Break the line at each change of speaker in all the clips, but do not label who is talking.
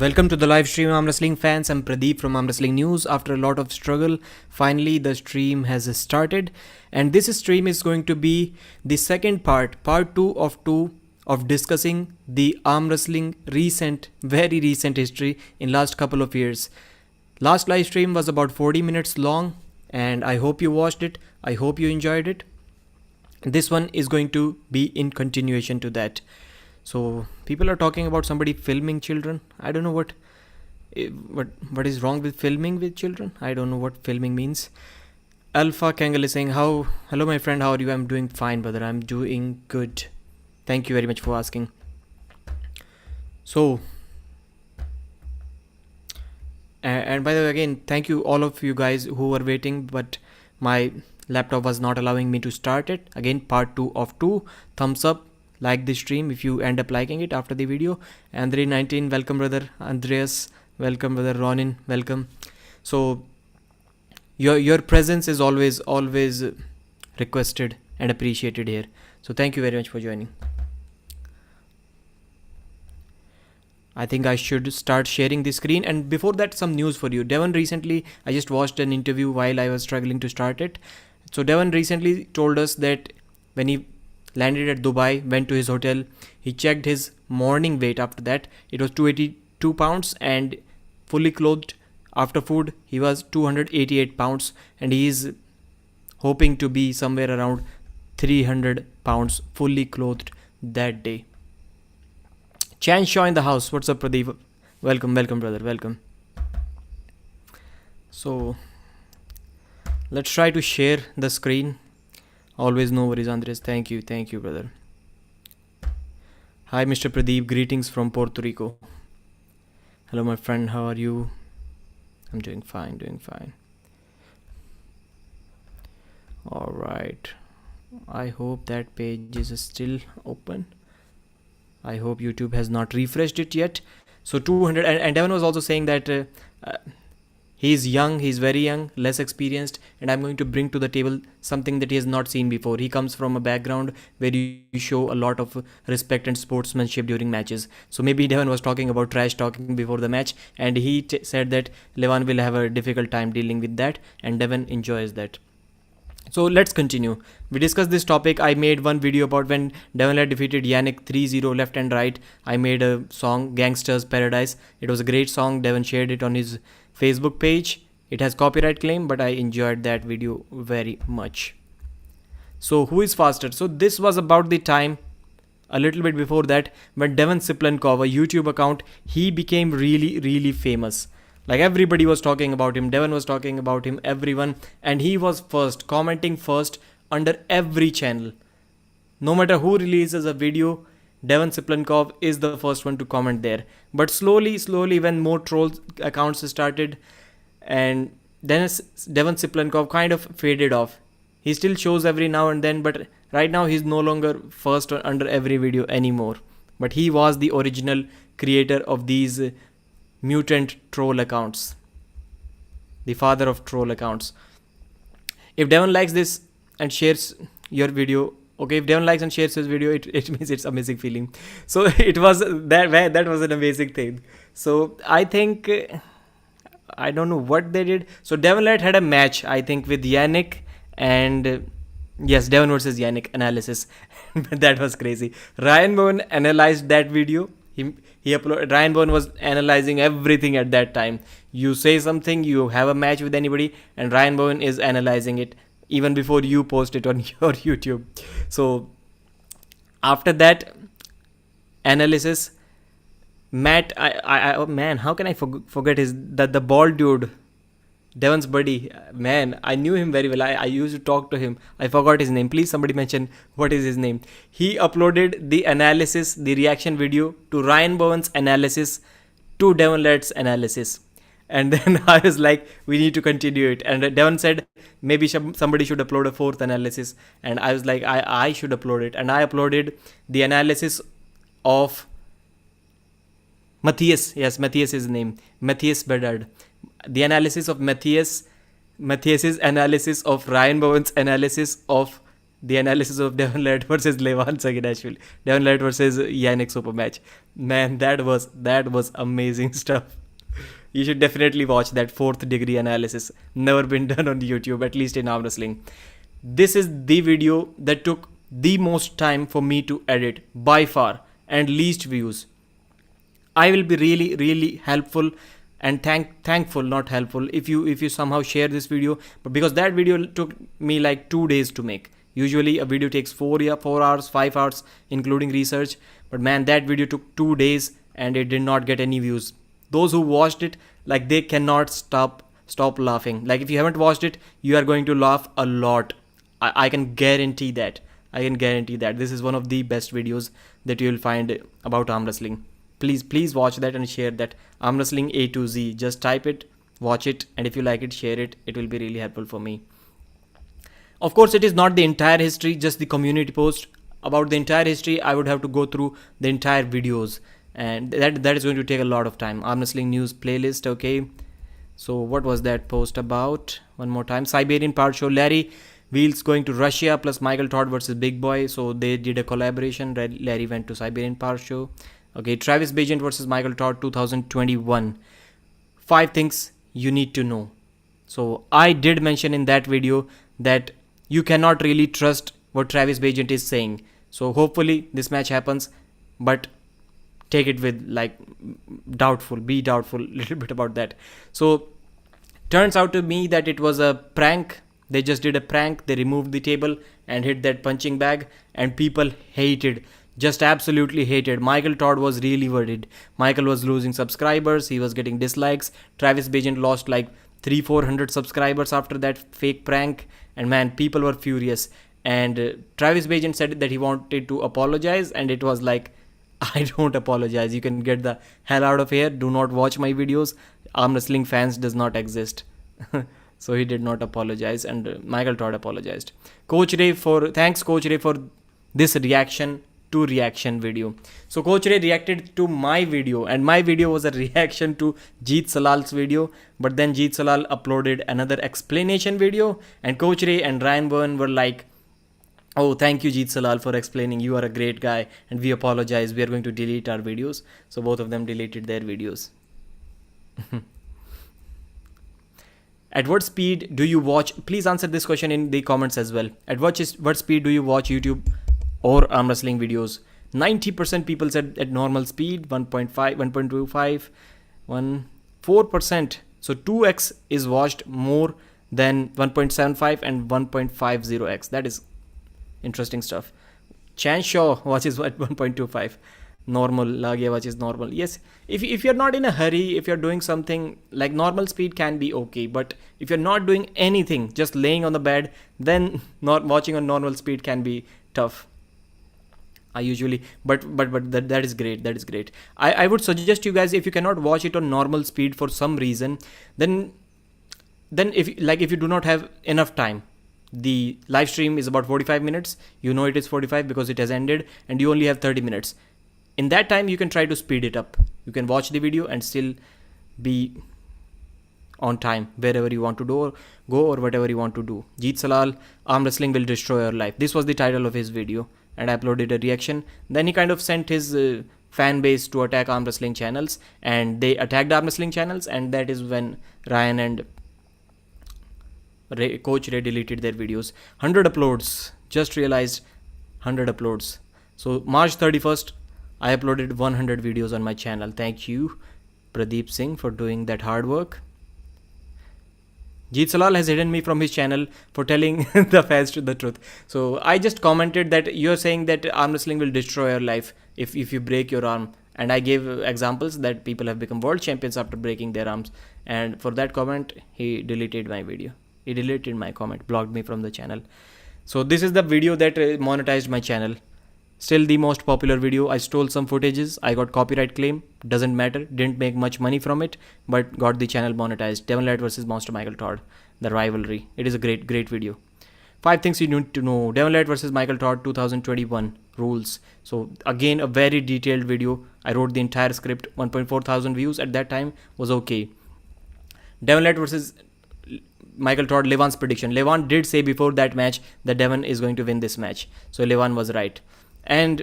Welcome to the live stream, Armwrestling fans. I'm Pradeep from Armwrestling News. After a lot of struggle, finally the stream has started, and this stream is going to be the second part 2 of discussing the Armwrestling very recent history in last couple of years. Last live stream was about 40 minutes long, and I hope you watched it. I hope you enjoyed it. This one is going to be in continuation to that. So people are talking about somebody filming children. I don't know what is wrong with filming with children. I don't know what filming means. Alpha Kangal is saying, hello my friend, how are you? I'm doing fine, brother. I'm doing good. Thank you very much for asking. So, and by the way, again, thank you all of you guys who were waiting, but my laptop was not allowing me to start it. Again, part 2 of 2. Thumbs up. Like this stream if you end up liking it after the video. Andre19, welcome brother. Andreas, welcome brother. Ronin, welcome. So your presence is always requested and appreciated here. So thank you very much for joining. I think I should start sharing the screen, and before that, some news for you. Devon recently, I just watched an interview while I was struggling to start it. So Devon recently told us that when he landed at Dubai, went to his hotel, he checked his morning weight. After that, it was 282 pounds, and fully clothed after food, he was 288 pounds, and he is hoping to be somewhere around 300 pounds fully clothed that day. Chan Shaw in the house. What's up, Pradeep? Welcome brother, welcome. So let's try to share the screen. Always no worries, Andres. Thank you, brother. Hi, Mr. Pradeep. Greetings from Puerto Rico. Hello, my friend. How are you? I'm doing fine. All right. I hope that page is still open. I hope YouTube has not refreshed it yet. So 200, and Devon was also saying that he's young, he's very young, less experienced, and I'm going to bring to the table something that he has not seen before. He comes from a background where you show a lot of respect and sportsmanship during matches. So maybe Devon was talking about trash talking before the match, and he said that Levan will have a difficult time dealing with that, and Devon enjoys that. So let's continue. We discussed this topic. I made one video about when Devon had defeated Yannick 3-0 left and right. I made a song, Gangsters Paradise. It was a great song. Devon shared it on his Facebook page. It has copyright claim, but I enjoyed that video very much. So who is faster? So this was about the time, a little bit before that, when Devon Siplenkov, a YouTube account, he became really famous. Like everybody was talking about him. Devon was talking about him, everyone. And he was first, commenting first under every channel. No matter who releases a video, Devon Siplenkov is the first one to comment there. But slowly, when more troll accounts started, and then Devon Siplenkov kind of faded off. He still shows every now and then, but right now he's no longer first under every video anymore. But he was the original creator of these mutant troll accounts, the father of troll accounts. If Devon likes this and shares your video, okay, if Devon likes and shares his video, it means it's amazing feeling. So it was that was an amazing thing. So I think I don't know what they did. So Devon had a match, I think, with Yannick, and yes, Devon versus Yannick analysis. That was crazy. Ryan Bowen analyzed that video. He uploaded. Ryan Bowen was analyzing everything at that time. You say something, you have a match with anybody, and Ryan Bowen is analyzing it even before you post it on your YouTube. So after that analysis, Matt, man, how can I forget the bald dude, Devon's buddy, man, I knew him very well. I used to talk to him. I forgot his name. Please somebody mention what is his name. He uploaded the analysis, the reaction video to Ryan Bowen's analysis to Devon Lett's analysis. And then I was like, we need to continue it. And Devon said, maybe somebody should upload a fourth analysis. And I was like, I should upload it. And I uploaded the analysis of Matthias. Yes, Matthias is his name. Matthias Bedard. The analysis of Matthias's analysis of Ryan Bowen's analysis of the analysis of Devon Led versus Levan Sagirashvili. Devon Led versus Yannick Super match. Man, that was amazing stuff. You should definitely watch that fourth degree analysis. Never been done on YouTube, at least in arm wrestling. This is the video that took the most time for me to edit by far and least views. I will be really helpful and thankful, not helpful, if you somehow share this video, but because that video took me like 2 days to make. Usually a video takes 4 hours, 5 hours including research, but man, that video took 2 days and it did not get any views. Those who watched it, like, they cannot stop laughing. Like, if you haven't watched it, you are going to laugh a lot. I can guarantee that. This is one of the best videos that you will find about arm wrestling. Please watch that and share that. Arm wrestling A to Z. Just type it, watch it, and if you like it, share it. It will be really helpful for me. Of course, it is not the entire history, just the community post. About the entire history, I would have to go through the entire videos, and that is going to take a lot of time. Arm wrestling news playlist, okay. So what was that post about? One more time. Siberian Power Show. Larry Wheels going to Russia plus Michael Todd versus Big Boy. So they did a collaboration. Larry went to Siberian Power Show. Okay, Travis Bagent versus Michael Todd 2021. 5 things you need to know. So I did mention in that video that you cannot really trust what Travis Bagent is saying. So hopefully this match happens, but take it with, like, be doubtful a little bit about that. So turns out to me that it was a prank. They just did a prank. They removed the table and hit that punching bag, and people hated, just absolutely hated. Michael Todd was really worried. Michael was losing subscribers. He was getting dislikes. Travis Bagent lost like 300-400 subscribers after that fake prank, and man, people were furious. And Travis Bagent said that he wanted to apologize, and it was like, I don't apologize. You can get the hell out of here. Do not watch my videos. Arm wrestling fans does not exist. So he did not apologize, and Michael Todd apologized. Thanks Coach Ray for this reaction to reaction video. So Coach Ray reacted to my video, and my video was a reaction to Jeet Salal's video, but then Jeet Salal uploaded another explanation video, and Coach Ray and Ryan Byrne were like, oh, thank you Jeet Salal for explaining. You are a great guy, and we apologize. We are going to delete our videos. So both of them deleted their videos. At what speed do you watch? Please answer this question in the comments as well. At what speed do you watch YouTube or arm wrestling videos? 90% people said at normal speed, 1.5, 1.25, 4%. So 2x is watched more than 1.75 and 1.50x. That is interesting stuff. Chan Shaw watches at 1.25. Normal. Lagia watches normal. Yes, if you're not in a hurry, if you're doing something, like, normal speed can be okay, but if you're not doing anything, just laying on the bed, then not watching on normal speed can be tough. I usually, but that is great. I would suggest you guys, if you cannot watch it on normal speed for some reason, then if you do not have enough time, the live stream is about 45 minutes. You know it is 45 because it has ended, and you only have 30 minutes. In that time, you can try to speed it up. You can watch the video and still be on time wherever you want to go or whatever you want to do. Jeet Salal, arm wrestling will destroy your life. This was the title of his video, and I uploaded a reaction. Then he kind of sent his fan base to attack arm wrestling channels, and they attacked arm wrestling channels, and that is when Ryan and Coach Ray deleted their videos. 100 uploads. Just realized 100 uploads. So March 31st, I uploaded 100 videos on my channel. Thank you, Pradeep Singh, for doing that hard work. Jeet Salal has hidden me from his channel for telling the fans the truth. So I just commented that you're saying that arm wrestling will destroy your life if you break your arm. And I gave examples that people have become world champions after breaking their arms. And for that comment, he deleted my video. He deleted my comment, blocked me from the channel. So this is the video that monetized my channel. Still the most popular video. I stole some footages. I got copyright claim. Doesn't matter. Didn't make much money from it, but got the channel monetized. Devon Led versus Monster Michael Todd. The rivalry. It is a great video. 5 things you need to know. Devon Led versus Michael Todd 2021 rules. So again, a very detailed video. I wrote the entire script. 1.4 thousand views at that time was okay. Devon Led versus Michael Todd, Levan's prediction. Levan did say before that match that Devon is going to win this match. So Levan was right. And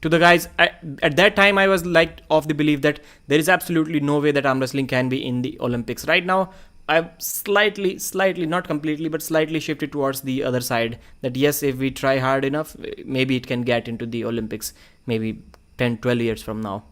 to the guys, at that time I was like of the belief that there is absolutely no way that arm wrestling can be in the Olympics. Right now, I've slightly, not completely, but slightly shifted towards the other side. That yes, if we try hard enough, maybe it can get into the Olympics, maybe 10, 12 years from now.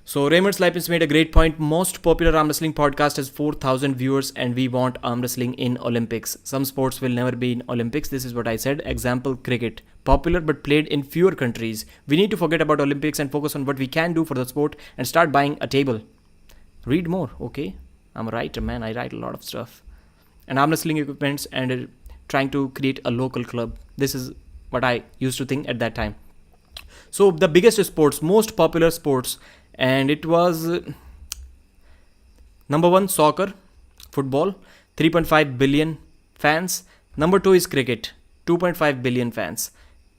So Raymond Slipins made a great point. Most popular arm wrestling podcast has 4,000 viewers and we want arm wrestling in Olympics. Some sports will never be in Olympics. This is what I said. Example, cricket. Popular but played in fewer countries. We need to forget about Olympics and focus on what we can do for the sport and start buying a table. Read more, okay? I'm a writer, man. I write a lot of stuff. And arm wrestling equipments and trying to create a local club. This is what I used to think at that time. So the biggest sports, most popular sports, and it was number 1 soccer, football, 3.5 billion fans. Number 2 is cricket, 2.5 billion fans,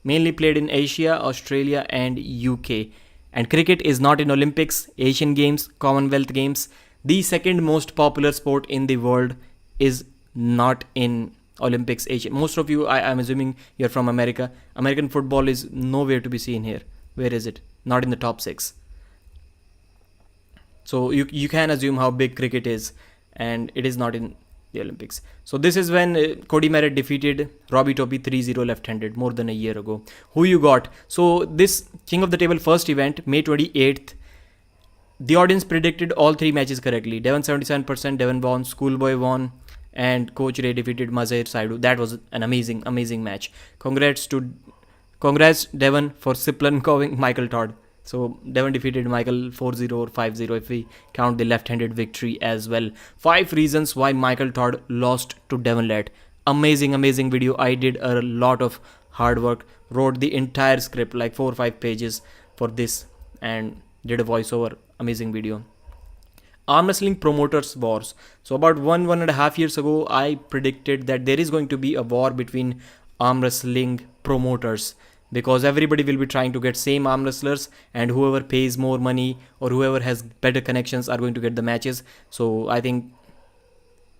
mainly played in Asia, Australia and UK. And cricket is not in Olympics, Asian Games, Commonwealth Games. The second most popular sport in the world is not in Olympics. Asian. Most of you, I'm assuming you're from America. American football is nowhere to be seen here. Where is it? Not in the top 6. So you can assume how big cricket is, and it is not in the Olympics. So this is when Cody Merritt defeated Robbie Toppy 3-0 left-handed more than a year ago. Who you got? So this King of the Table first event, May 28th, the audience predicted all 3 matches correctly. Devon 77%, Devon won, Schoolboy won, and Coach Ray defeated Mazahir Saidu. That was an amazing match. Congrats Devon for Siplon Michael Todd. So Devon defeated Michael 4-0 or 5-0 if we count the left-handed victory as well. 5 reasons why Michael Todd lost to Devon Lett. Amazing video. I did a lot of hard work. Wrote the entire script, like 4 or 5 pages for this, and did a voiceover. Amazing video. Arm wrestling promoters wars. So about 1.5 years ago, I predicted that there is going to be a war between arm wrestling promoters, because everybody will be trying to get same arm wrestlers, and whoever pays more money or whoever has better connections are going to get the matches. So I think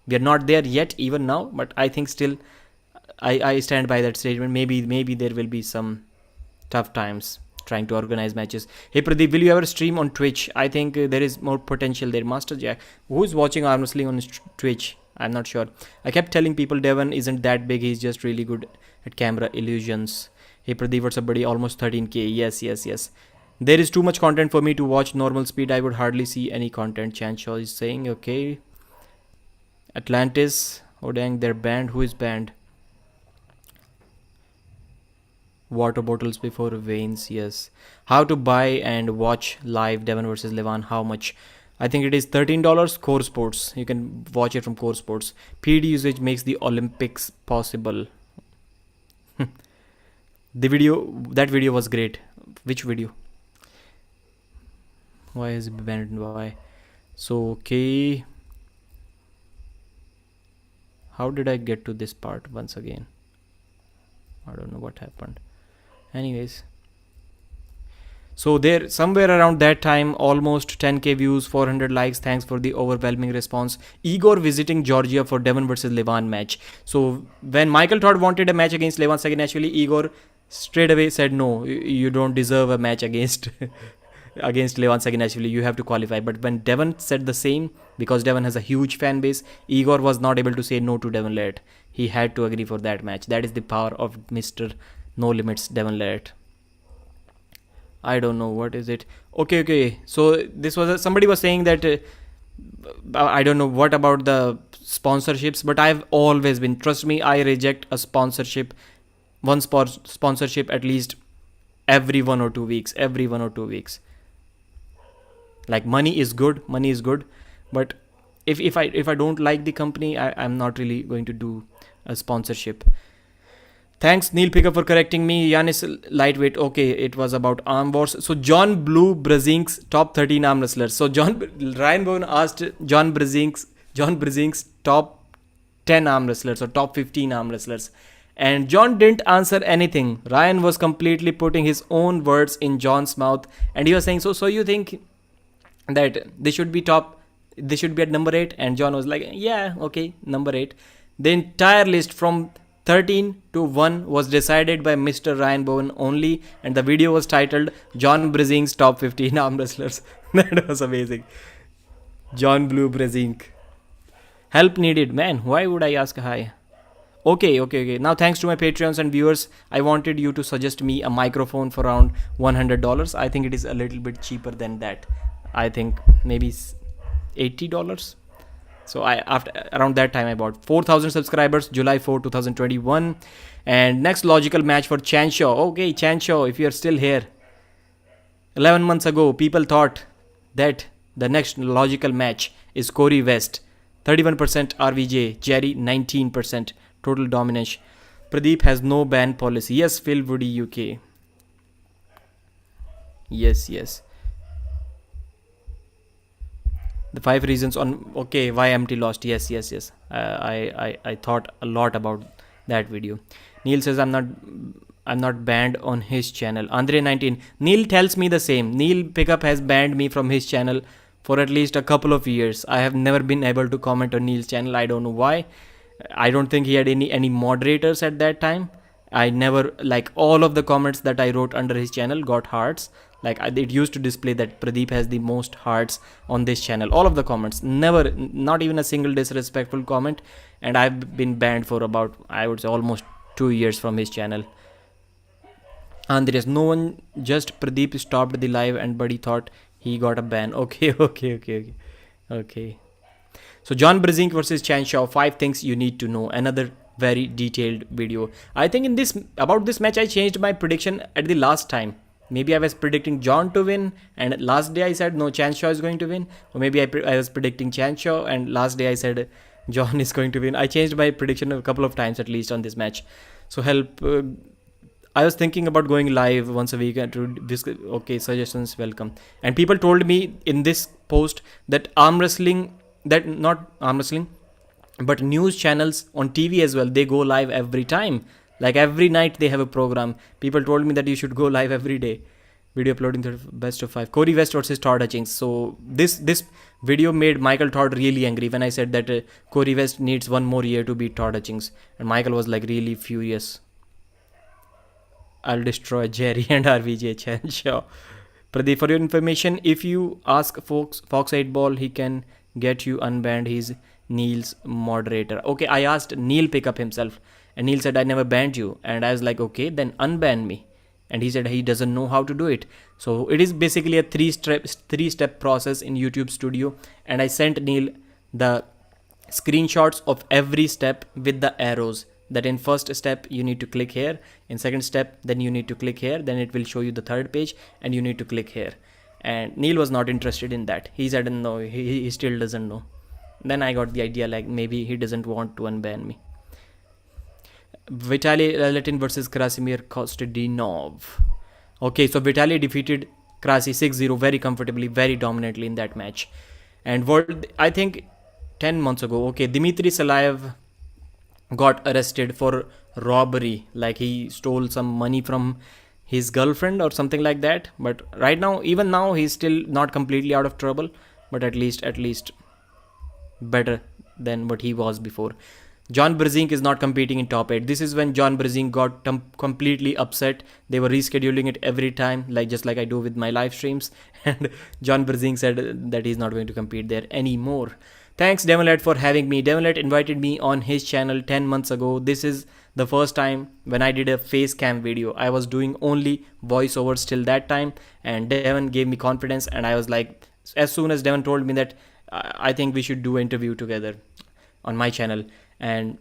we are not there yet even now, but I think still I stand by that statement. Maybe there will be some tough times trying to organize matches. Hey Pradeep, will you ever stream on Twitch? I think there is more potential there. Master Jack, who is watching arm wrestling on Twitch? I'm not sure. I kept telling people Devon isn't that big, he's just really good at camera illusions. Hey Pradeep, what's up buddy? Almost 13k. Yes. There is too much content for me to watch normal speed. I would hardly see any content. Chanshaw is saying, okay. Atlantis, oh dang, they're banned. Who is banned? Water bottles before veins, yes. How to buy and watch live Devon versus Levan? How much? I think it is $13. Core Sports. You can watch it from Core Sports. PD usage makes the Olympics possible. That video was great. Which video? Why is it banned? Why? So okay. How did I get to this part once again? I don't know what happened. Anyways, so there somewhere around that time, almost 10k views, 400 likes. Thanks for the overwhelming response. Igor visiting Georgia for Devon versus Levan match. So when Michael Todd wanted a match against Levan Saginashvili, Igor straight away said no, you don't deserve a match against Levan Saginashvili, you have to qualify. But when Devon said the same, because Devon has a huge fan base, Igor was not able to say no to Devon Lett. He had to agree for that match. That is the power of Mr. No Limits Devon Lett. I don't know, what is it? Okay. So this was somebody was saying that I don't know what about the sponsorships, but I've always been, trust me, I reject a sponsorship, one sponsorship at least every 1 or 2 weeks. Like money is good, but if I don't like the company, I'm not really going to do a sponsorship. Thanks Neil Picker for correcting me. Yanis lightweight. Okay, it was about arm wars. So John Blue Brazink's top 13 arm wrestlers. So Ryan Bowen asked John Brazink's top 10 arm wrestlers or top 15 arm wrestlers, and John didn't answer anything. Ryan was completely putting his own words in John's mouth, and he was saying, so you think that they should be top They should be at number 8. And John was like, yeah, okay, number 8. The entire list from 13 to 1 was decided by Mr. Ryan Bowen only, and the video was titled John Brizing's Top 15 Arm Wrestlers. That was amazing. John Blue Brizing. Help needed. Man, why would I ask hi? Okay. Now, thanks to my Patreons and viewers, I wanted you to suggest me a microphone for around $100. I think it is a little bit cheaper than that. I think maybe $80. So after around that time I bought. 4,000 subscribers, July 4, 2021. And next logical match for Chanshaw. Okay, Chanshaw, if you're still here. 11 months ago, people thought that the next logical match is Corey West. 31% RVJ, Jerry 19%. Total dominance. Pradeep has no ban policy. Yes, Phil Woody UK. Yes. The 5 reasons on why MT lost. Yes. I thought a lot about that video. Neil says I'm not banned on his channel. Andre 19. Neil tells me the same. Neil Pickup has banned me from his channel for at least a couple of years. I have never been able to comment on Neil's channel. I don't know why. I don't think he had any moderators at that time. I never, like, all of the comments that I wrote under his channel got hearts. Like, it used to display that Pradeep has the most hearts on this channel. All of the comments, never, not even a single disrespectful comment. And I've been banned for about, I would say, almost 2 years from his channel. Andres, no one, just Pradeep stopped the live and Buddy thought he got a ban. Okay. So John Brizink versus Chanshaw, 5 things you need to know. Another very detailed video. I think about this match I changed my prediction at the last time. Maybe I was predicting John to win, and last day I said no, Chanshaw is going to win. Or maybe I was predicting Chanshaw, and last day I said John is going to win. I changed my prediction a couple of times at least on this match. So help. I was thinking about going live once a week to discuss. Okay, suggestions welcome. And people told me in this post that not arm wrestling, but news channels on TV as well, they go live every time. Like every night they have a program. People told me that you should go live every day. Video uploading the best of 5. Corey West versus Todd Hutchings. So this video made Michael Todd really angry when I said that Corey West needs 1 more year to beat Todd Hutchings. And Michael was like really furious. I'll destroy Jerry and RVJ Chanshaw. Pradeep, for your information, if you ask Fox 8 Ball, he can get you unbanned. He's Neil's moderator. Okay, I asked Neil Pickup himself, and Neil said I never banned you. And I was like, okay, then unban me. And he said he doesn't know how to do it. So it is basically a three-step process in YouTube Studio. And I sent Neil the screenshots of every step with the arrows. That in first step you need to click here, in second step then you need to click here, then it will show you the third page and you need to click here. And Neil was not interested in that. He said no, he still doesn't know. Then I got the idea, like maybe he doesn't want to unban me. Vitaly Latin versus Krasimir Kostadinov. Okay, so Vitaly defeated Krasi 6-0 very comfortably, very dominantly in that match. And I think 10 months ago, okay, Dmitry Salayev got arrested for robbery. Like he stole some money from his girlfriend or something like that. But right now, even now, he's still not completely out of trouble. But at least better than what he was before. John Brizink is not competing in top 8. This is when John Brizink got completely upset. They were rescheduling it every time, just like I do with my live streams. And John Brizink said that he's not going to compete there anymore. Thanks Devon for having me. Devon invited me on his channel 10 months ago. This is the first time when I did a face cam video. I was doing only voiceovers till that time, and Devon gave me confidence, and I was like, as soon as Devon told me that I think we should do an interview together on my channel, and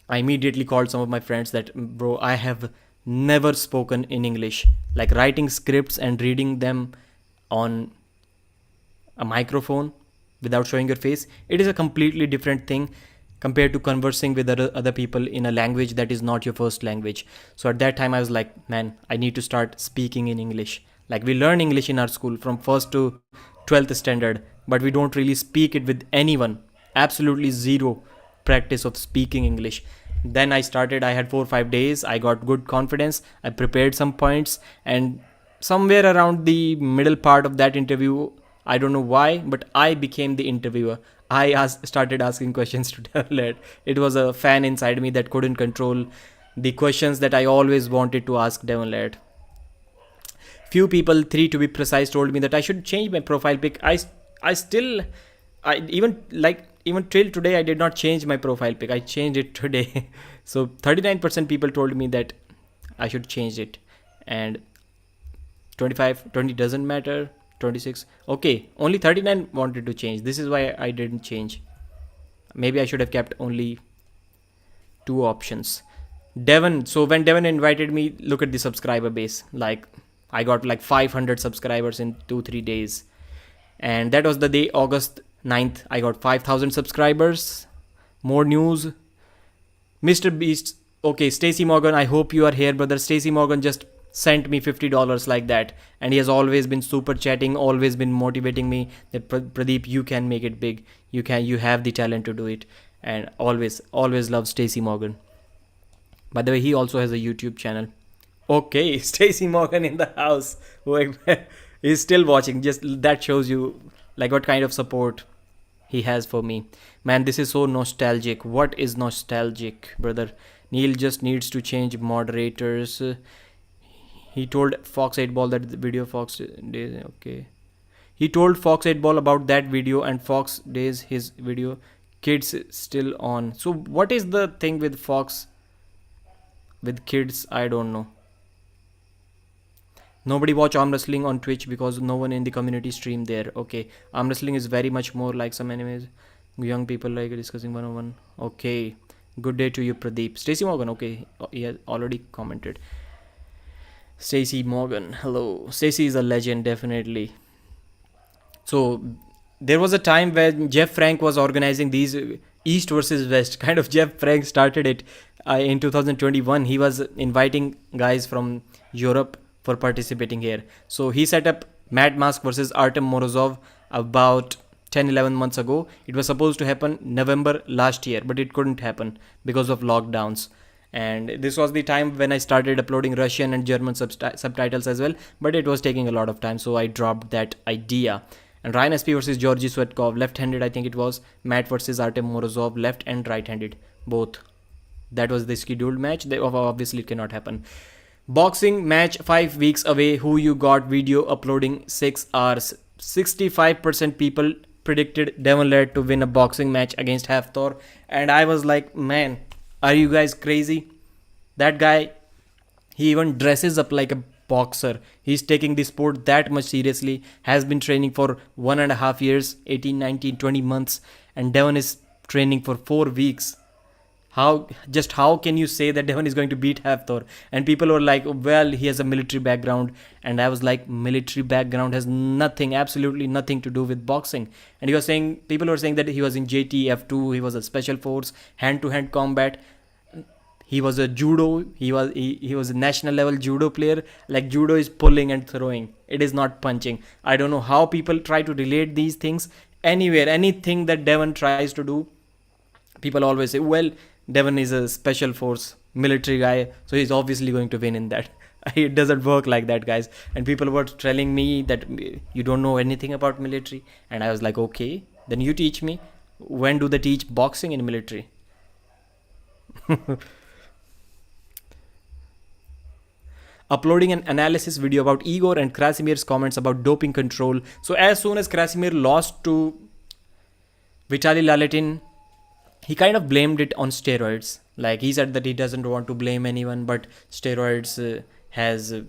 I immediately called some of my friends that, bro, I have never spoken in English. Like writing scripts and reading them on a microphone without showing your face, it is a completely different thing compared to conversing with other people in a language that is not your first language. So at that time I was like, man, I need to start speaking in English. Like we learn English in our school from 1st to 12th standard, but we don't really speak it with anyone. Absolutely zero practice of speaking English. Then I had 4 or 5 days. I got good confidence. I prepared some points, and somewhere around the middle part of that interview, I don't know why, but I became the interviewer. I started asking questions to Devon. It was a fan inside me that couldn't control the questions that I always wanted to ask Devon. Few people, 3 to be precise, told me that I should change my profile pic. I still, I even till today I did not change my profile pic. I changed it today. So 39% people told me that I should change it, and 20 doesn't matter. 26, okay, only 39 wanted to change. This is why I didn't change. Maybe I should have kept only 2 options. Devon, so when Devon invited me, look at the subscriber base. Like, I got like 500 subscribers in 2-3 days. And that was the day, August 9th. I got 5,000 subscribers. More news. Mr. Beast. Okay, Stacey Morgan, I hope you are here, brother. Stacey Morgan just sent me $50 like that. And he has always been super chatting, always been motivating me that Pradeep, you can make it big. You have the talent to do it. And always love Stacey Morgan. By the way, he also has a YouTube channel. Okay, Stacey Morgan in the house. He's still watching. Just that shows you like what kind of support he has for me. Man, this is so nostalgic. What is nostalgic, brother? Neil just needs to change moderators. He told Fox 8 Ball that the video Fox Days. Okay. He told Fox 8 Ball about that video, and Fox Days his video. Kids still on. So what is the thing with Fox? With kids, I don't know. Nobody watch arm wrestling on Twitch because no one in the community stream there. Okay, arm wrestling is very much more like some animes. Young people like discussing 101. Okay, good day to you, Pradeep. Stacey Morgan. Okay, he has already commented. Stacey Morgan, hello. Stacey is a legend, definitely. So there was a time when Jeff Frank was organizing these East versus West. Kind of Jeff Frank started it in 2021. He was inviting guys from Europe for participating here. So he set up Mad Mask versus Artem Morozov about 10-11 months ago. It was supposed to happen November last year, but it couldn't happen because of lockdowns. And this was the time when I started uploading Russian and German subtitles as well, but it was taking a lot of time, so I dropped that idea. And Ryan SP versus Georgy Svetkov, left-handed, I think it was. Matt versus Artem Morozov, left and right-handed, both. That was the scheduled match. Obviously it cannot happen. Boxing match 5 weeks away. Who you got? Video uploading 6 hours. 65% people predicted Devon Laird to win a boxing match against Hafthor, and I was like, man, are you guys crazy? That guy, he even dresses up like a boxer. He's taking the sport that much seriously, has been training for 1.5 years, 18, 19, 20 months, and Devon is training for 4 weeks. How can you say that Devon is going to beat Hafthor? And people were like, well, he has a military background. And I was like, military background has nothing, absolutely nothing to do with boxing. And people were saying that he was in JTF2, he was a special force, hand-to-hand combat. He was a judo, he was a national level judo player. Like, judo is pulling and throwing. It is not punching. I don't know how people try to relate these things. Anywhere, anything that Devon tries to do, people always say, well, Devon is a special force military guy, so he's obviously going to win in that. It doesn't work like that, guys. And people were telling me that you don't know anything about military. And I was like, okay, then you teach me. When do they teach boxing in military? Uploading an analysis video about Igor and Krasimir's comments about doping control. So as soon as Krasimir lost to Vitaly Laletin, he kind of blamed it on steroids. Like, he said that he doesn't want to blame anyone, but steroids has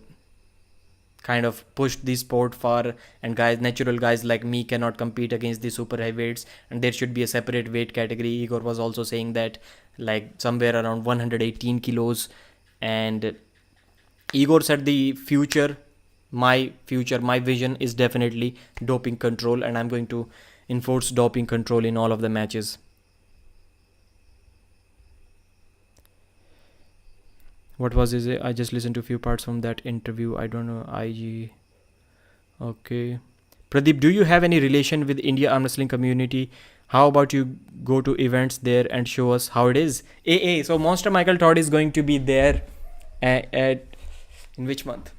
kind of pushed the sport far, and natural guys like me cannot compete against the super heavyweights, and there should be a separate weight category. Igor was also saying that, like, somewhere around 118 kilos. And Igor said my vision is definitely doping control, and I'm going to enforce doping control in all of the matches. What was his? I just listened to a few parts from that interview. I don't know. IG. Okay. Pradeep, do you have any relation with India arm wrestling community? How about you go to events there and show us how it is? So Monster Michael Todd is going to be there in which month?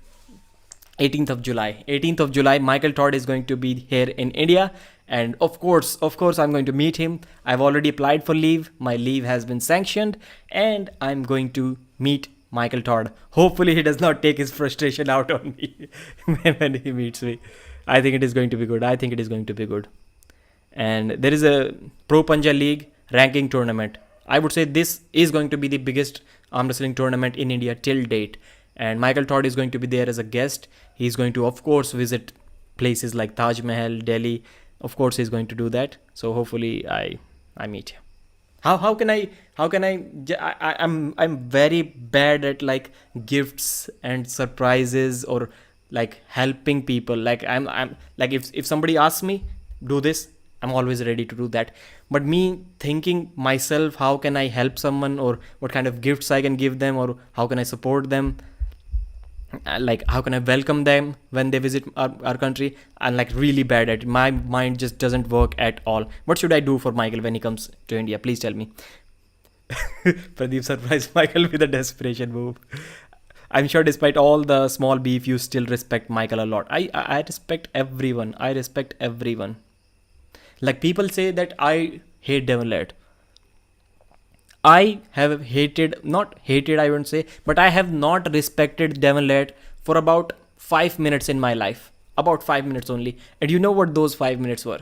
18th of July. 18th of July, Michael Todd is going to be here in India. And of course, I'm going to meet him. I've already applied for leave. My leave has been sanctioned. And I'm going to meet Michael Todd. Hopefully, he does not take his frustration out on me when he meets me. I think it is going to be good. And there is a Pro Panja League ranking tournament. I would say this is going to be the biggest arm wrestling tournament in India till date. And Michael Todd is going to be there as a guest. He's going to, of course, visit places like Taj Mahal, Delhi. Of course, he's going to do that. So hopefully, I meet him. I'm very bad at like gifts and surprises or like helping people. Like I'm like if somebody asks me do this, I'm always ready to do that. But me thinking myself, how can I help someone, or what kind of gifts I can give them, or how can I support them, like how can I welcome them when they visit our country, I'm like really bad at it. My mind just doesn't work at all. What should I do for Michael when he comes to India? Please tell me. Pradeep surprised Michael with a desperation move. I'm sure despite all the small beef, you still respect Michael a lot. I respect everyone. Like people say that I hate Devon Laird. I have not hated, I wouldn't say, but I have not respected Devon Laird for about 5 minutes in my life. About 5 minutes only. And you know what those 5 minutes were?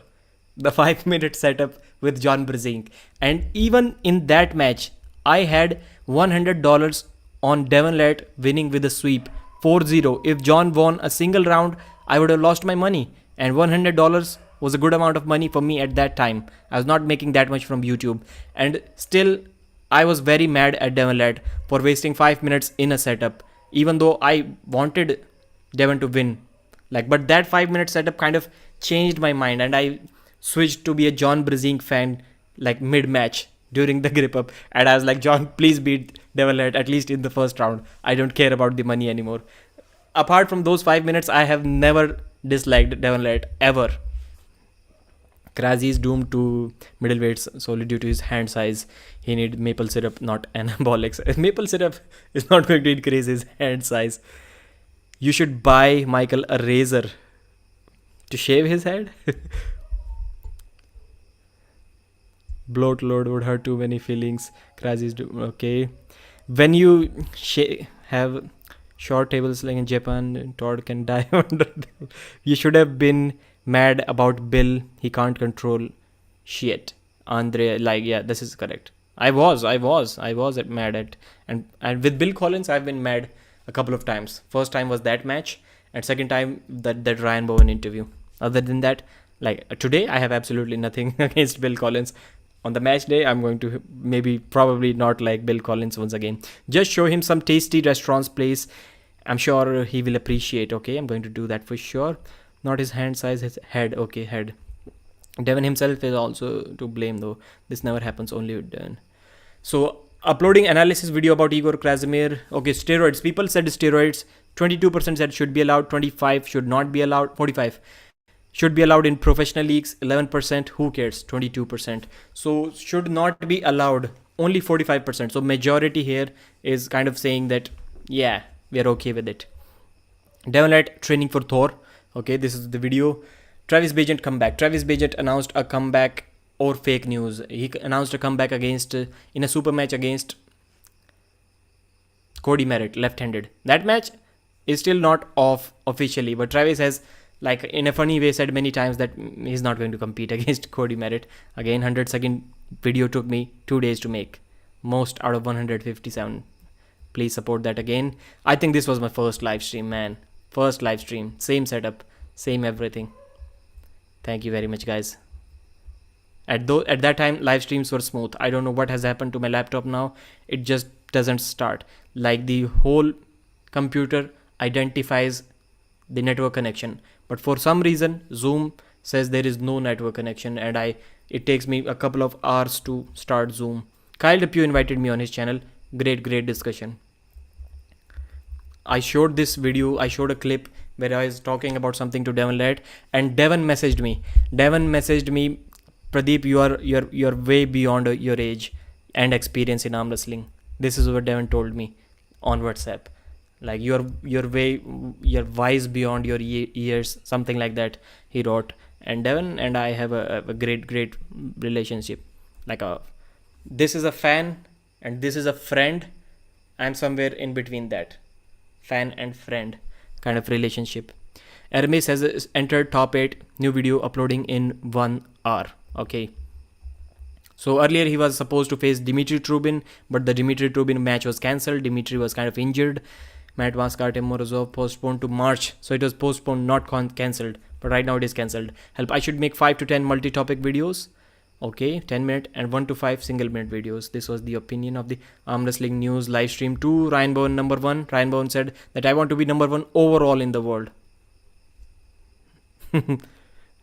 The 5-minute setup with John Brzezinski. And even in that match, I had $100 on Devon Laird winning with a sweep 4-0. If John won a single round, I would have lost my money. And $100 was a good amount of money for me at that time. I was not making that much from YouTube. And still, I was very mad at Devon Laird for wasting 5 minutes in a setup, even though I wanted Devon to win. But that 5-minute setup kind of changed my mind, and I switched to be a John Brzezinski fan mid-match during the grip up. And I was like, John, please beat Devon Laird at least in the first round. I don't care about the money anymore. Apart from those 5 minutes, I have never disliked Devon Laird ever. Krazy is doomed to middleweights solely due to his hand size. He needs maple syrup, not anabolics. Maple syrup is not going to increase his hand size. You should buy Michael a razor to shave his head. Bloat load would hurt too many feelings. Krazy is okay. When you have short tables like in Japan, Todd can die under them. You should have been mad about Bill. He can't control shit. Andre, this is correct. I was mad at, and with Bill Collins, I've been mad a couple of times. First time was that match, and second time that Ryan Bowen interview. Other than that, today, I have absolutely nothing against Bill Collins. On the match day, I'm going to probably not like Bill Collins once again. Just show him some tasty restaurants place. I'm sure he will appreciate. Okay, I'm going to do that for sure. Not his hand size, his head. Okay, head. Devon himself is also to blame though. This never happens, only with Devon. So, uploading analysis video about Igor Krasimir. Okay, steroids. People said steroids. 22% said should be allowed. 25 should not be allowed. 45 should be allowed in professional leagues. 11%. Who cares? 22%. So, should not be allowed. Only 45%. So, majority here is kind of saying that, yeah, we are okay with it. Devon Laird training for Thor. Okay, this is the video. Travis Bagent comeback. Travis Bagent announced a comeback or fake news. He announced a comeback in a super match against Cody Merritt, left-handed. That match is still not off officially, but Travis has, in a funny way, said many times that he's not going to compete against Cody Merritt. Again, 100-second video took me 2 days to make. Most out of 157. Please support that again. I think this was my first live stream, man. First live stream. Same setup. Same everything. Thank you very much, guys. At that time, live streams were smooth. I don't know what has happened to my laptop now. It just doesn't start. The whole computer identifies the network connection. But for some reason, Zoom says there is no network connection, and it takes me a couple of hours to start Zoom. Kyle Depew invited me on his channel. Great discussion. I showed this video. I showed a clip where I was talking about something to Devon Laird, and Devon messaged me. Pradeep, you're way beyond your age and experience in arm wrestling. This is what Devon told me on WhatsApp. like you're wise beyond your years, something like that he wrote. And Devon and I have a great relationship. Like this is a fan and this is a friend. I'm somewhere in between that fan and friend kind of relationship. Hermes has entered top 8, new video uploading in 1 hour. Okay. So earlier he was supposed to face Dimitri Trubin, but the Dimitri Trubin match was cancelled. Dimitri was kind of injured. Matt Vaskart and Morozov postponed to March. So it was postponed, not cancelled. But right now it is cancelled. Help, I should make 5 to 10 multi-topic videos. Okay, 10 minute and 1 to 5 single minute videos. This was the opinion of the Arm Wrestling News live stream 2. Ryan Bowen number 1. Ryan Bowen said that I want to be number 1 overall in the world.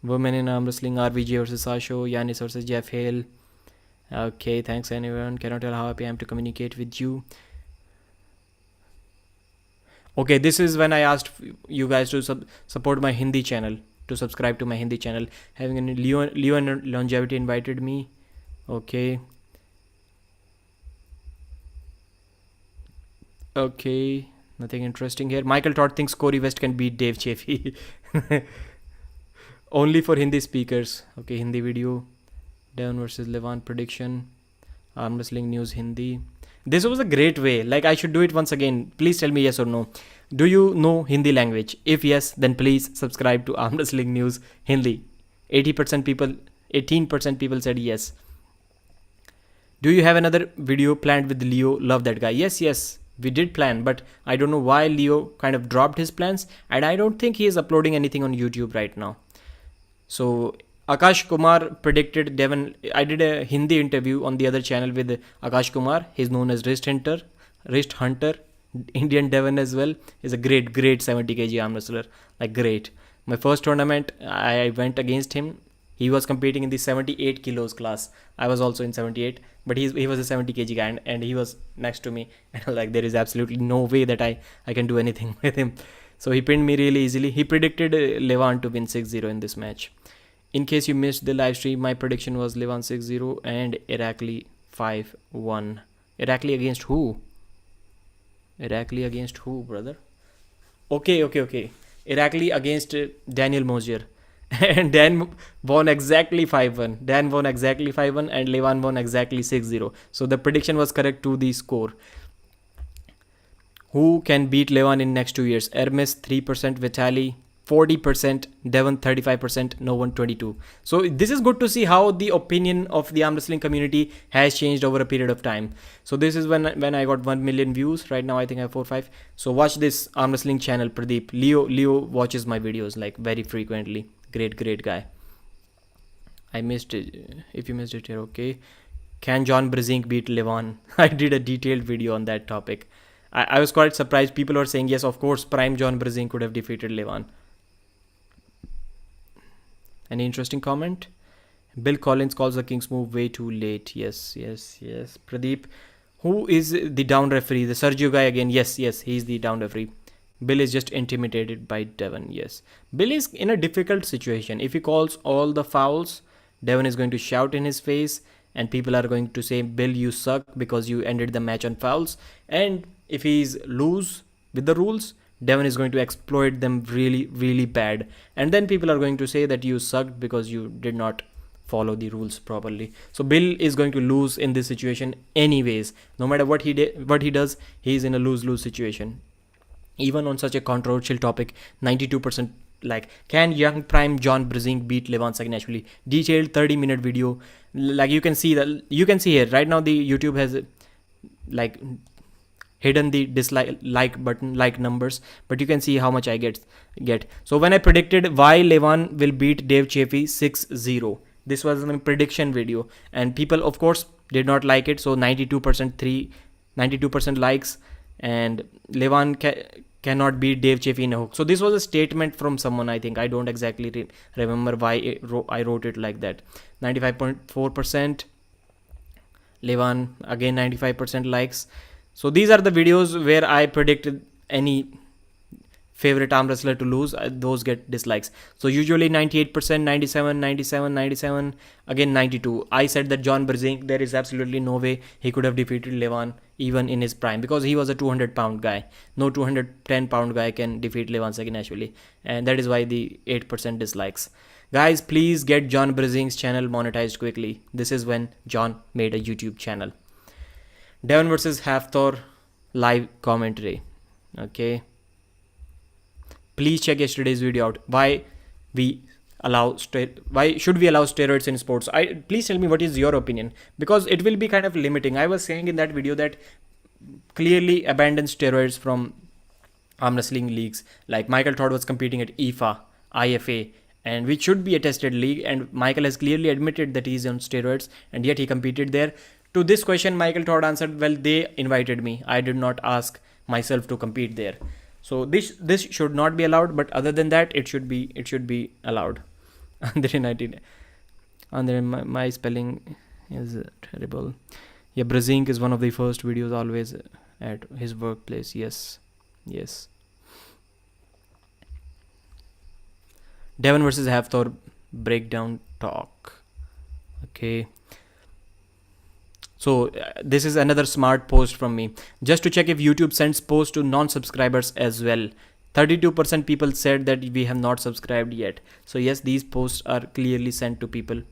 Women in Arm Wrestling, RVG versus Sasho, Yanis versus Jeff Hale. Okay, thanks anyone. Cannot tell how happy I am to communicate with you. Okay, this is when I asked you guys to support my Hindi channel, to subscribe to my Hindi channel. Having a Levan Longevity invited me. Okay. Okay, nothing interesting here. Michael Todd thinks Corey West can beat Dave Chaffee. Only for Hindi speakers. Okay, Hindi video. Devon versus Levan prediction. Arm Wrestling News Hindi. This was a great way. Like, I should do it once again. Please tell me yes or no. Do you know Hindi language? If yes, then please subscribe to Arm Wrestling News Hindi. 18% people said yes. Do you have another video planned with Leo? Love that guy. Yes. We did plan, but I don't know why Leo kind of dropped his plans, and I don't think he is uploading anything on YouTube right now. So Akash Kumar predicted Devon. I did a Hindi interview on the other channel with Akash Kumar. He's known as Wrist Hunter. Indian Devon as well. He's a great 70 kg arm wrestler. Like, great. My first tournament, I went against him. He was competing in the 78 kilos class. I was also in 78, but he was a 70 kg guy, and he was next to me. And I was like, there is absolutely no way that I can do anything with him. So he pinned me really easily. He predicted Levan to win 6-0 in this match. In case you missed the live stream, my prediction was Levan 6-0 and Irakli 5-1. Irakli against who? Irakli against who, brother? Okay. Irakli against Daniel Mosier. And Dan won exactly 5-1. Dan won exactly 5-1 and Levan won exactly 6-0. So the prediction was correct to the score. Who can beat Levan in next 2 years? Hermes 3%, Vitali 40%, Devon 35%, no one 22%. So this is good to see how the opinion of the arm wrestling community has changed over a period of time. So this is when I got 1 million views. Right now I think I have 4 or 5. So watch this arm wrestling channel, Pradeep. Leo watches my videos like very frequently. Great guy. I missed it. If you missed it here, okay. Can John Brezink beat Levan? I did a detailed video on that topic. I was quite surprised. People were saying yes, of course, prime John Brezink could have defeated Levan. Any interesting comment? Bill Collins calls the King's move way too late. Yes. Pradeep, who is the down referee? The Sergio guy again. Yes, he's the down referee. Bill is just intimidated by Devon. Yes. Bill is in a difficult situation. If he calls all the fouls, Devon is going to shout in his face and people are going to say, Bill, you suck because you ended the match on fouls. And if he's loose with the rules, Devon is going to exploit them really bad. And then people are going to say that you sucked because you did not follow the rules properly. So Bill is going to lose in this situation anyways. No matter what he does, he's in a lose-lose situation. Even on such a controversial topic, 92% like, can young prime John Brezink beat Levan Saginashvili? Detailed 30-minute video. Like, you can see here right now the YouTube has like hidden the dislike button, like numbers, but you can see how much I get. So when I predicted why Levan will beat Dave Chaffee 6-0, this was my prediction video, and people of course did not like it. So 92% likes, and Levan cannot beat Dave Chaffee in a hook. So this was a statement from someone. I think I don't exactly remember why I wrote it like that. 95.4%. Levan again 95% likes. So these are the videos where I predicted any favorite arm wrestler to lose. Those get dislikes. So usually 98%, 97, again 92. I said that John Brezink, there is absolutely no way he could have defeated Levan even in his prime, because he was a 200-pound guy. No 210-pound guy can defeat Levan Saginashvili, and that is why the 8% dislikes. Guys, please get John Brazing's channel monetized quickly. This is when John made a YouTube channel. Devon versus Hafthor live commentary. Okay. Please check yesterday's video out. Why should we allow steroids in sports? Please tell me what is your opinion, because it will be kind of limiting. I was saying in that video that clearly abandon steroids from arm wrestling leagues. Like Michael Todd was competing at IFA, and which should be a tested league, and Michael has clearly admitted that he's on steroids, and yet he competed there. To this question, Michael Todd answered, well, they invited me. I did not ask myself to compete there. So this should not be allowed, but other than that, it should be allowed. And my spelling is terrible. Yeah, Brazing is one of the first videos always at his workplace. Yes. Devon versus Hafthor breakdown talk. Okay. So this is another smart post from me. Just to check if YouTube sends posts to non-subscribers as well. 32% people said that we have not subscribed yet. So yes, these posts are clearly sent to people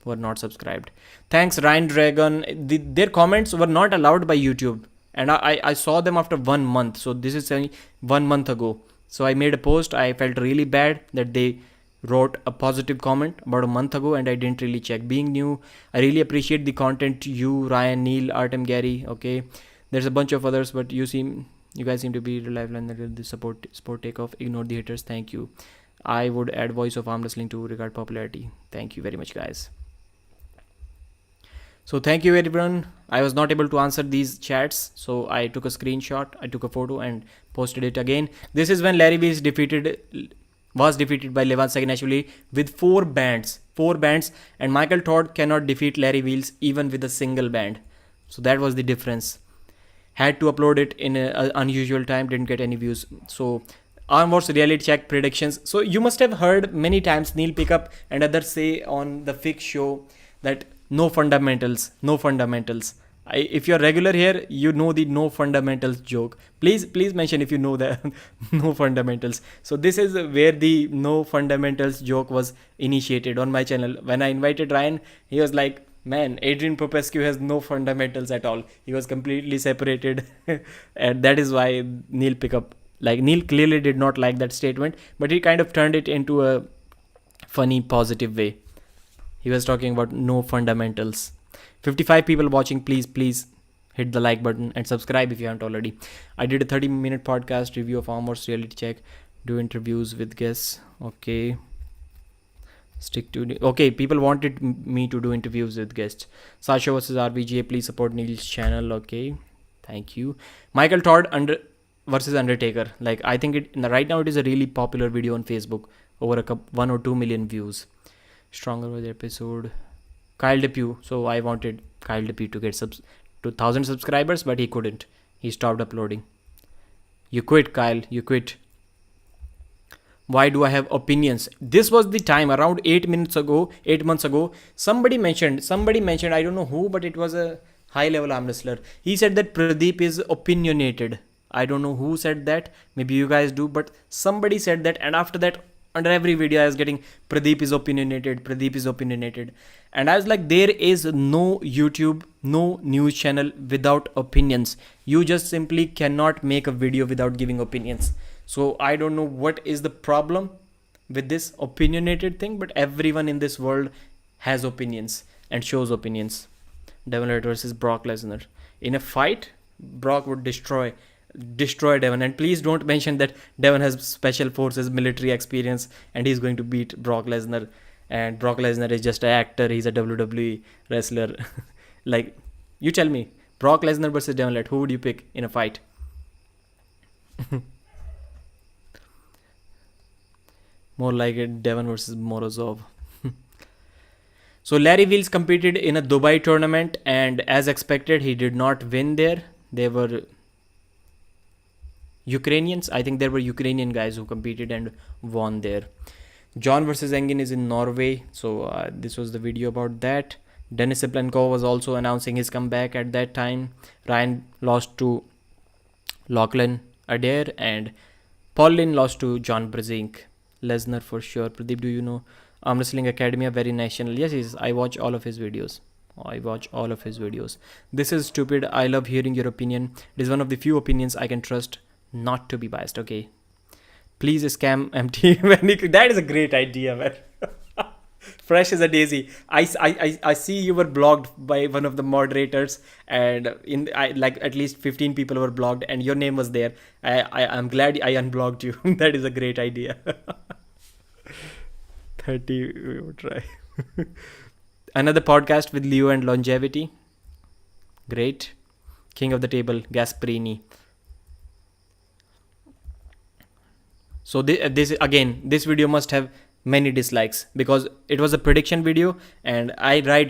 who are not subscribed. Thanks, Ryan Dragon. Their comments were not allowed by YouTube. And I saw them after 1 month. So this is only 1 month ago. So I made a post. I felt really bad that they wrote a positive comment about a month ago, and I didn't really check. Being new, I really appreciate the content. You, Ryan, Neil, Artem, Gary. Okay, there's a bunch of others, but you guys seem to be reliable and the sport takeoff. Ignore the haters. Thank you. I would add voice of arm wrestling to regard popularity. Thank you very much, guys. So thank you everyone. I was not able to answer these chats, so I took a screenshot, I took a photo and posted it again. This is when Larry Wheels was defeated by Levan Saginashvili with 4 bands, and Michael Todd cannot defeat Larry Wheels even with a single band. So that was the difference. Had to upload it in an unusual time, didn't get any views. So Armwrestling reality check predictions. So you must have heard many times Neil Pickup and others say on the Fix show that no fundamentals. If you're regular here, you know the no fundamentals joke. Please mention if you know the no fundamentals. So this is where the no fundamentals joke was initiated on my channel. When I invited Ryan, he was like, man, Adrian Popescu has no fundamentals at all. He was completely separated. And that is why Neil Pickup, like Neil clearly did not like that statement, but he kind of turned it into a funny, positive way. He was talking about no fundamentals. 55 people watching. Please hit the like button and subscribe if you haven't already. I did a 30-minute podcast review of Armwrestling reality check. Do interviews with guests. Okay. Okay, people wanted me to do interviews with guests. Sasha versus RBGA. Please support Neil's channel. Okay. Thank you. Michael Todd versus Undertaker. Like, I think right now it is a really popular video on Facebook. Over 1 or 2 million views. Stronger with the episode. Kyle DePew. So I wanted Kyle DePew to get to 1,000 subscribers, but he couldn't. He stopped uploading. You quit, Kyle. You quit. Why do I have opinions? This was the time around 8 months ago. Somebody mentioned, I don't know who, but it was a high level arm wrestler. He said that Pradeep is opinionated. I don't know who said that. Maybe you guys do, but somebody said that. And after that, under every video I was getting Pradeep is opinionated. And I was like, there is no YouTube, no news channel without opinions. You just simply cannot make a video without giving opinions. So I don't know what is the problem with this opinionated thing, but everyone in this world has opinions and shows opinions. Devon versus Brock Lesnar. In a fight, Brock would destroy Devon. And please don't mention that Devon has special forces military experience and he's going to beat Brock Lesnar, and Brock Lesnar is just an actor. He's a WWE wrestler. Like, you tell me, Brock Lesnar versus Devon, who would you pick in a fight? More like a Devon versus Morozov. So Larry Wheels competed in a Dubai tournament, and as expected, he did not win there. They were Ukrainians. I think there were Ukrainian guys who competed and won there. John versus Engin is in Norway. So this was the video about that. Denis Siplenko was also announcing his comeback at that time. Ryan lost to Lachlan Adair, and Paulin lost to John Brzenk. Lesnar for sure. Pradeep, do you know Arm Wrestling Academy, a very national? Yes, I watch all of his videos. This is stupid. I love hearing your opinion. It is one of the few opinions I can trust not to be biased. Okay. Please scam MT. That is a great idea, man. Fresh as a daisy. I see you were blocked by one of the moderators, and like at least 15 people were blocked, and your name was there. I'm glad I unblocked you. That is a great idea. 30 we will try. Another podcast with Leo and Longevity. Great. King of the Table, Gasparini. So this video must have many dislikes because it was a prediction video, and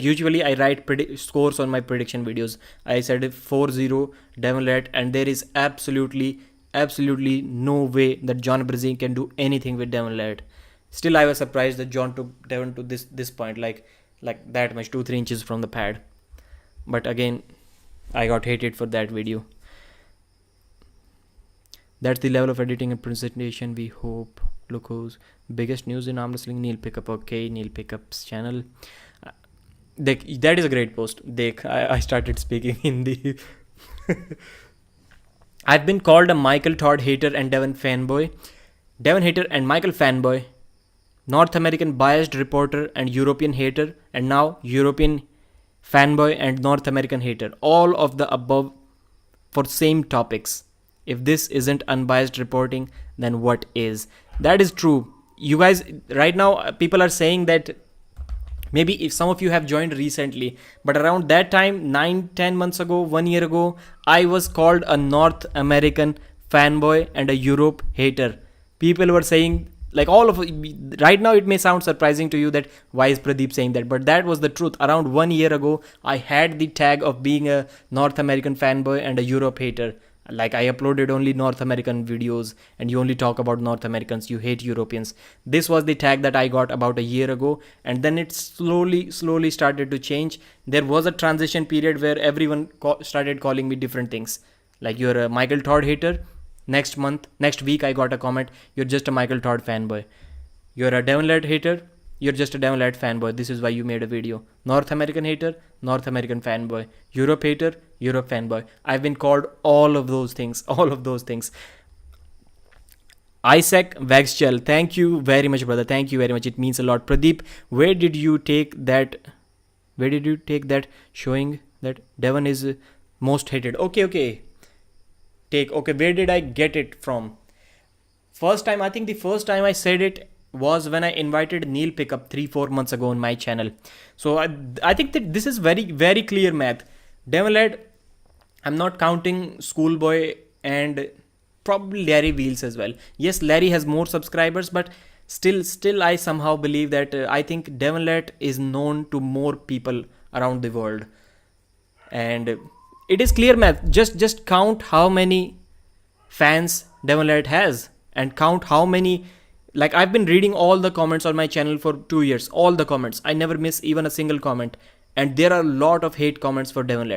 usually I write scores on my prediction videos. I said 4-0 Devon, and there is absolutely no way that John Brzenk can do anything with Devon. Still, I was surprised that John took Devon to this point, like that much, 2-3 inches from the pad. But again, I got hated for that video. That's the level of editing and presentation we hope. Look who's biggest news in arm wrestling. Neil Pickup. Okay, Neil Pickup's channel. That is a great post. I started speaking Hindi. I've been called a Michael Todd hater and Devon fanboy. Devon hater and Michael fanboy. North American biased reporter and European hater. And now European fanboy and North American hater. All of the above for same topics. If this isn't unbiased reporting, then what is? That is true. You guys, right now, people are saying that maybe if some of you have joined recently, but around that time, 9-10 months ago, 1 year ago, I was called a North American fanboy and a Europe hater. People were saying, like, all of right now it may sound surprising to you that why is Pradeep saying that, but that was the truth. Around 1 year ago, I had the tag of being a North American fanboy and a Europe hater. Like, I uploaded only North American videos and you only talk about North Americans, you hate Europeans. This was the tag that I got about a year ago, and then it slowly started to change. There was a transition period where everyone started calling me different things. Like, you're a Michael Todd hater. Next week I got a comment, you're just a Michael Todd fanboy. You're a Devon hater. You're just a Devon fanboy. This is why you made a video. North American hater, North American fanboy. Europe hater, Europe fanboy. I've been called all of those things. Isaac Wagschel, thank you very much, brother. Thank you very much. It means a lot. Pradeep, where did you take that showing that Devon is most hated? Okay. Where did I get it from? I think the first time I said it was when I invited Neil Pickup 3-4 months ago on my channel. So I think that this is very, very clear math. Devon, I'm not counting Schoolboy and probably Larry Wheels as well. Yes, Larry has more subscribers, but still I somehow believe that I think Devon is known to more people around the world. And it is clear math. Just count how many fans Devon has and count how many. Like, I've been reading all the comments on my channel for 2 years. All the comments. I never miss even a single comment. And there are a lot of hate comments for Devon.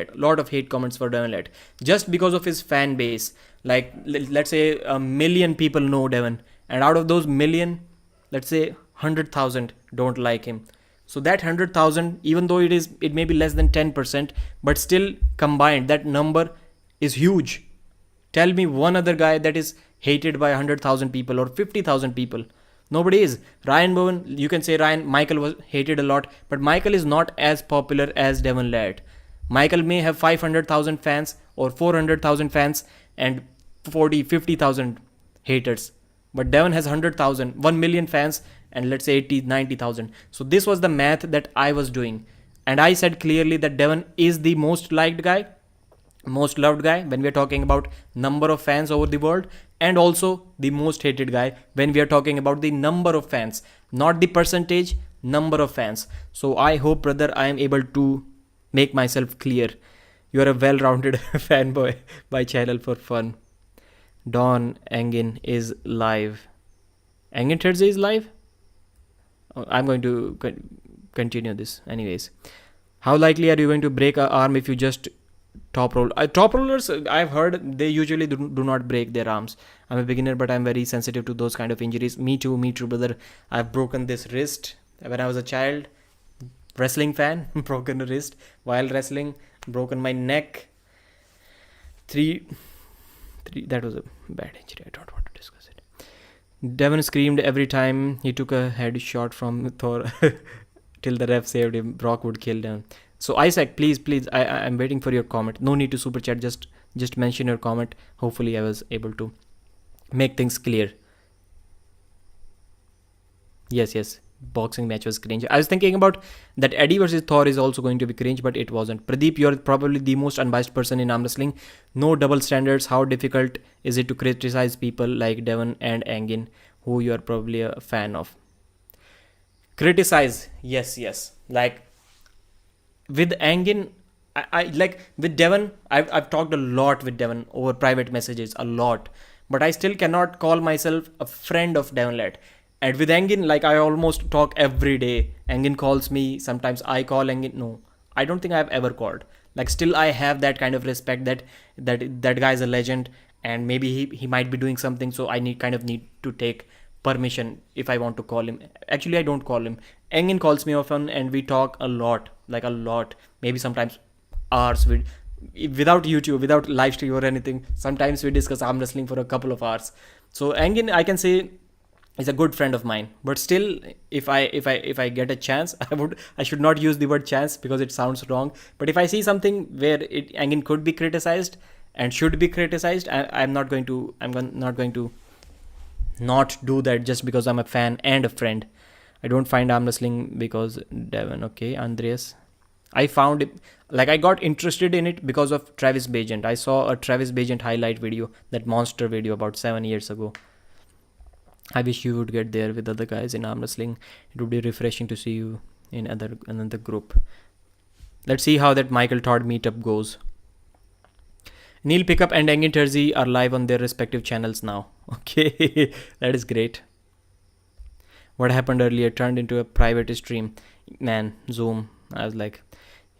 Just because of his fan base. Like, let's say 1 million people know Devon. And out of those million, let's say 100,000 don't like him. So that 100,000, even though it may be less than 10%, but still combined, that number is huge. Tell me one other guy that is hated by 100,000 people or 50,000 people. Nobody is. Ryan Bowen, you can say Michael was hated a lot, but Michael is not as popular as Devon Laird. Michael may have 500,000 fans or 400,000 fans and 50,000 haters. But Devon has 100,000, 1 million fans and let's say 80, 90,000. So this was the math that I was doing. And I said clearly that Devon is the most liked guy, most loved guy when we are talking about number of fans over the world, and also the most hated guy when we are talking about the number of fans, not the percentage, number of fans. So I hope, brother, I am able to make myself clear. You are a well-rounded fanboy by channel for fun. Don Engin is live. Engin Thursday is live? I'm going to continue this anyways. How likely are you going to break an arm if you just top roll? Top rollers, I've heard they usually do not break their arms. I'm a beginner, but I'm very sensitive to those kind of injuries. Me too, brother. I've broken this wrist when I was a child. Wrestling fan, broken a wrist while wrestling, broken my neck. Three. That was a bad injury. I don't want to discuss it. Devon screamed every time he took a headshot from Thor till the ref saved him. Brock would kill them. So Isaac, please, I'm waiting for your comment. No need to super chat. Just mention your comment. Hopefully, I was able to make things clear. Yes. Boxing match was cringe. I was thinking about that Eddie versus Thor is also going to be cringe, but it wasn't. Pradeep, you're probably the most unbiased person in arm wrestling. No double standards. How difficult is it to criticize people like Devon and Engin, who you are probably a fan of? Criticize, yes. Like with Engin, I like with Devon. I've talked a lot with Devon over private messages, a lot, but I still cannot call myself a friend of Devonlet. And with Engin, like I almost talk every day. Engin calls me. Sometimes I call Engin. No, I don't think I've ever called. Like still, I have that kind of respect that guy is a legend, and maybe he might be doing something. So I need to take permission if I want to call him. Actually, I don't call him. Engin calls me often, and we talk a lot, like a lot. Maybe sometimes hours without YouTube, without live stream or anything. Sometimes we discuss arm wrestling for a couple of hours. So Engin, I can say, is a good friend of mine, but still, if I get a chance, I should not use the word chance because it sounds wrong. But if I see something where Engin could be criticized and should be criticized, I'm not going to not do that just because I'm a fan and a friend. I don't find arm wrestling because Devon. Okay, Andreas, I found it, like I got interested in it because of Travis Bagent. I saw a Travis Bagent highlight video, that monster video about 7 years ago. I wish you would get there with other guys in arm wrestling. It would be refreshing to see you in another group. Let's see how that Michael Todd meetup goes. Neil Pickup and Engin Terzi are live on their respective channels now. Okay, that is great. What happened earlier turned into a private stream. Man, Zoom. I was like,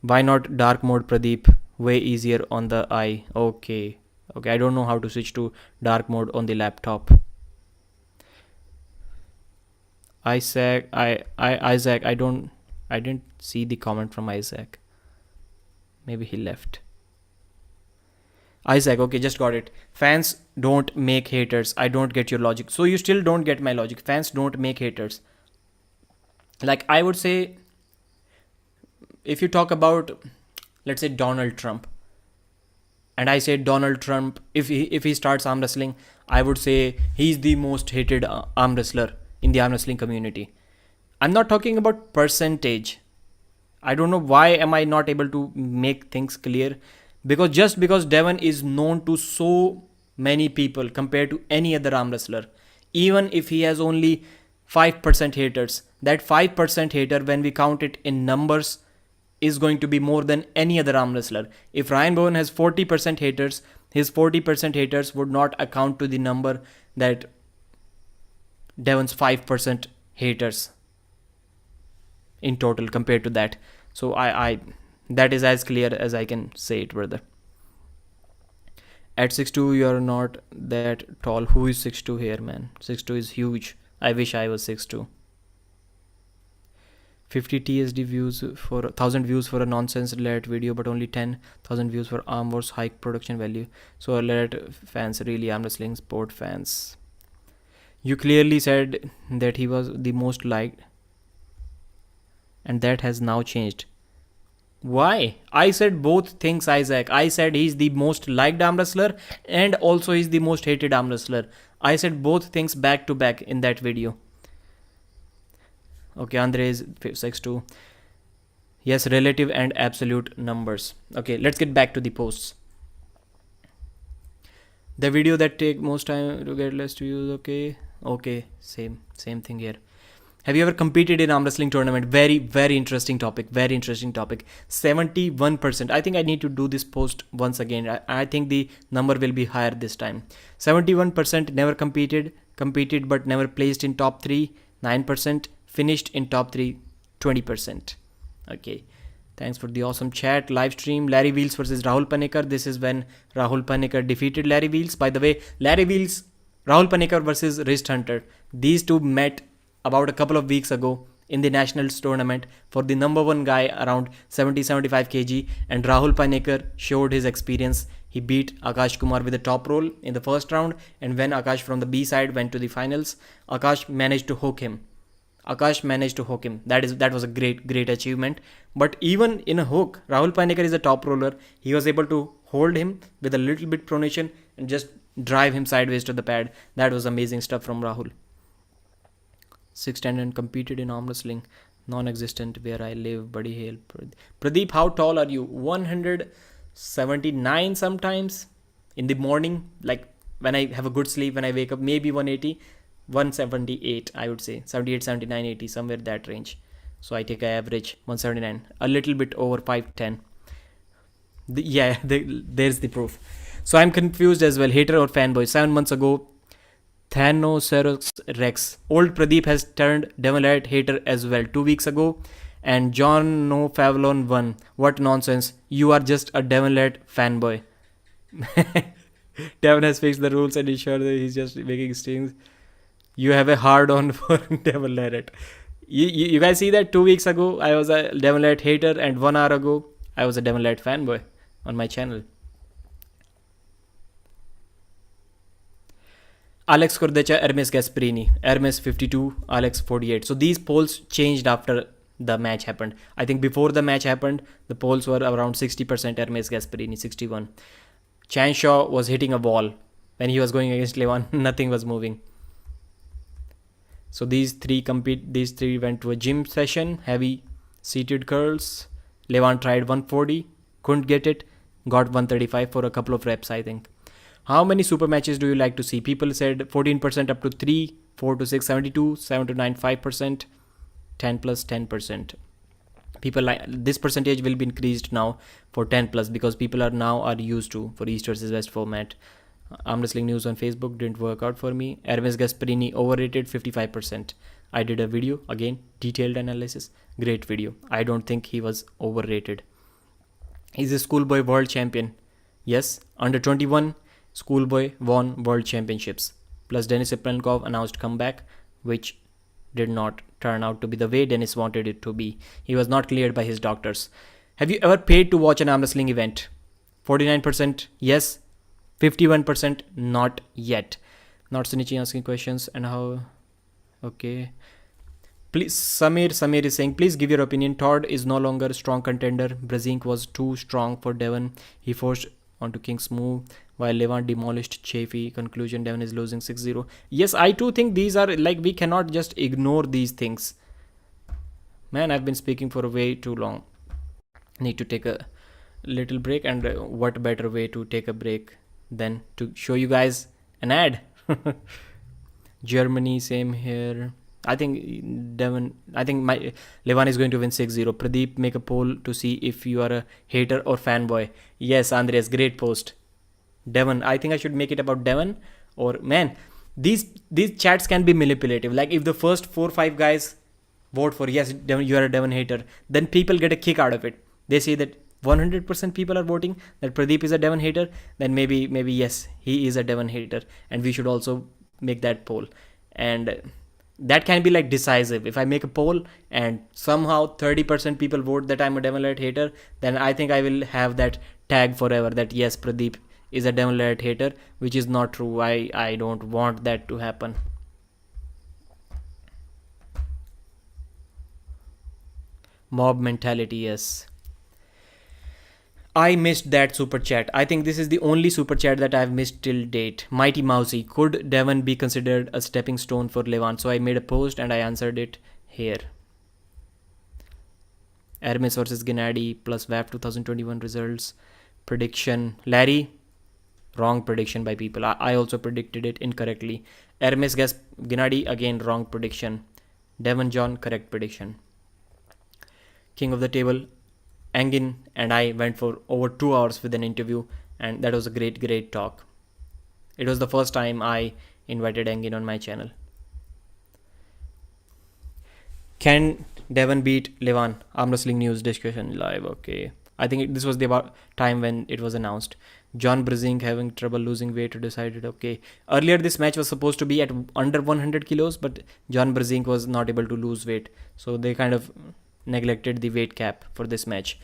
why not dark mode, Pradeep? Way easier on the eye. Okay, I don't know how to switch to dark mode on the laptop. Isaac, Isaac, I didn't see the comment from Isaac. Maybe he left. Isaac, okay, just got it. Fans don't make haters. I don't get your logic. So you still don't get my logic. Fans don't make haters. Like I would say, if you talk about, let's say, Donald Trump, and I say Donald Trump, if he starts arm wrestling, I would say he's the most hated arm wrestler in the arm wrestling community. I'm not talking about percentage. I don't know why am I not able to make things clear, because just because Devon is known to so many people compared to any other arm wrestler, even if he has only 5% haters, that 5% hater, when we count it in numbers, is going to be more than any other arm wrestler. If Ryan Bowen has 40% haters, his 40% haters would not account to the number that Devon's 5% haters in total compared to that. So I that is as clear as I can say it, brother. At 6'2", you're not that tall. Who is 6'2" here, man? 6'2" is huge. I wish I was 6'2". 50 TSD views for 1,000 views for a nonsense Lat video, but only 10,000 views for Arm Wars high production value. So Lat fans, really arm wrestling sport fans. You clearly said that he was the most liked, and that has now changed. Why? I said both things, Isaac. I said he's the most liked arm wrestler and also he's the most hated arm wrestler. I said both things back to back in that video. Okay, Andre is 6'2". Yes, relative and absolute numbers. Okay, let's get back to the posts. The video that take most time to get less views. Okay, same thing here. Have you ever competed in arm wrestling tournament? Very interesting topic. 71%. I think I need to do this post once again. I think the number will be higher this time. 71% never competed but never placed in top 3. 9% finished in top 3. 20%. Okay. Thanks for the awesome chat. Live stream Larry Wheels versus Rahul Panikar. This is when Rahul Panikar defeated Larry Wheels. By the way, Larry Wheels, Rahul Panikar versus Wrist Hunter. These two met about a couple of weeks ago in the Nationals tournament for the number one guy around 70-75 kg, and Rahul Panikar showed his experience. He beat Akash Kumar with a top roll in the first round, and when Akash from the B side went to the finals, Akash managed to hook him. That was a great achievement. But even in a hook, Rahul Panikar is a top roller. He was able to hold him with a little bit pronation and just drive him sideways to the pad. That was amazing stuff from Rahul. 6'10" and competed in arm wrestling. Non-existent where I live. Buddy hail. Pradeep, how tall are you? 179 sometimes in the morning. Like when I have a good sleep, when I wake up, maybe 180. 178, I would say. 78, 79, 80, somewhere that range. So I take an average 179. A little bit over 5'10". There's the proof. So I'm confused as well. Hater or fanboy? 7 months ago, Thanosaurus Rex. Old Pradeep has turned Devon Larratt hater as well 2 weeks ago. And John No Favlon won. What nonsense. You are just a Devon Larratt fanboy. Devon has fixed the rules and ensured that he's just making stings. You have a hard-on for Devon Larratt. You guys see that 2 weeks ago, I was a Devon Larratt hater, and 1 hour ago, I was a Devon Larratt fanboy on my channel. Alex Cordecha, Hermes Gasparini. Hermes 52, Alex 48. So these polls changed after the match happened. I think before the match happened, the polls were around 60% Hermes Gasparini, 61. Chan Shaw was hitting a wall. When he was going against Levan, nothing was moving. So these three went to a gym session, heavy seated curls. Levan tried 140, couldn't get it, got 135 for a couple of reps, I think. How many super matches do you like to see? People said 14% up to 3, 4 to 6, 72, 7 to 9, 5%, 10 plus 10%. People like this percentage will be increased now for 10 plus because people are used to for East versus West format. Arm wrestling news on Facebook didn't work out for me. Hermes Gasparini overrated 55%. I did a video, again, detailed analysis. Great video. I don't think he was overrated. He's a schoolboy world champion. Yes, under 21, schoolboy won world championships. Plus Denis Iplenkov announced comeback, which did not turn out to be the way Denis wanted it to be. He was not cleared by his doctors. Have you ever paid to watch an arm wrestling event? 49% yes. 51% not yet. Not snitching, asking questions and how. Okay. Please, Samir is saying, please give your opinion. Todd is no longer a strong contender. Brazink was too strong for Devon. He forced onto King's move while Levan demolished Chafee. Conclusion, Devon is losing 6-0. Yes, I too think these are like, we cannot just ignore these things. Man, I've been speaking for way too long. Need to take a little break, and what better way to take a break than to show you guys an ad. Germany, same here. I think Levan is going to win 6-0. Pradeep, make a poll to see if you are a hater or fanboy. Yes, Andreas, great post. Devon, I think I should make it about Devon. Or man, these chats can be manipulative. Like if the first 4 or 5 guys vote for yes, Devon, you are a Devon hater, then people get a kick out of it. They say that 100% people are voting that Pradeep is a Devon hater, then maybe yes, he is a Devon hater, and we should also make that poll. And that can be like decisive. If I make a poll and somehow 30% people vote that I'm a Devon Larratt hater, then I think I will have that tag forever that yes, Pradeep is a Devon Larratt hater, which is not true. I don't want that to happen. Mob mentality, yes. I missed that super chat. I think this is the only super chat that I've missed till date. Mighty Mousy, could Devon be considered a stepping stone for Levan? So I made a post and I answered it here. Hermes versus Gennady plus WAF 2021 results. Prediction. Larry, wrong prediction by people. I also predicted it incorrectly. Hermes Gennady, again wrong prediction. Devon John, correct prediction. King of the table, Engin and I went for over 2 hours with an interview, and that was a great talk. It was the first time I invited Engin on my channel. Can Devon beat Levan. Arm wrestling news discussion live. Okay. I think this was the about time when it was announced. John Brzink having trouble losing weight decided. Okay. Earlier this match was supposed to be at under 100 kilos, but John Brzink was not able to lose weight, so they kind of neglected the weight cap for this match.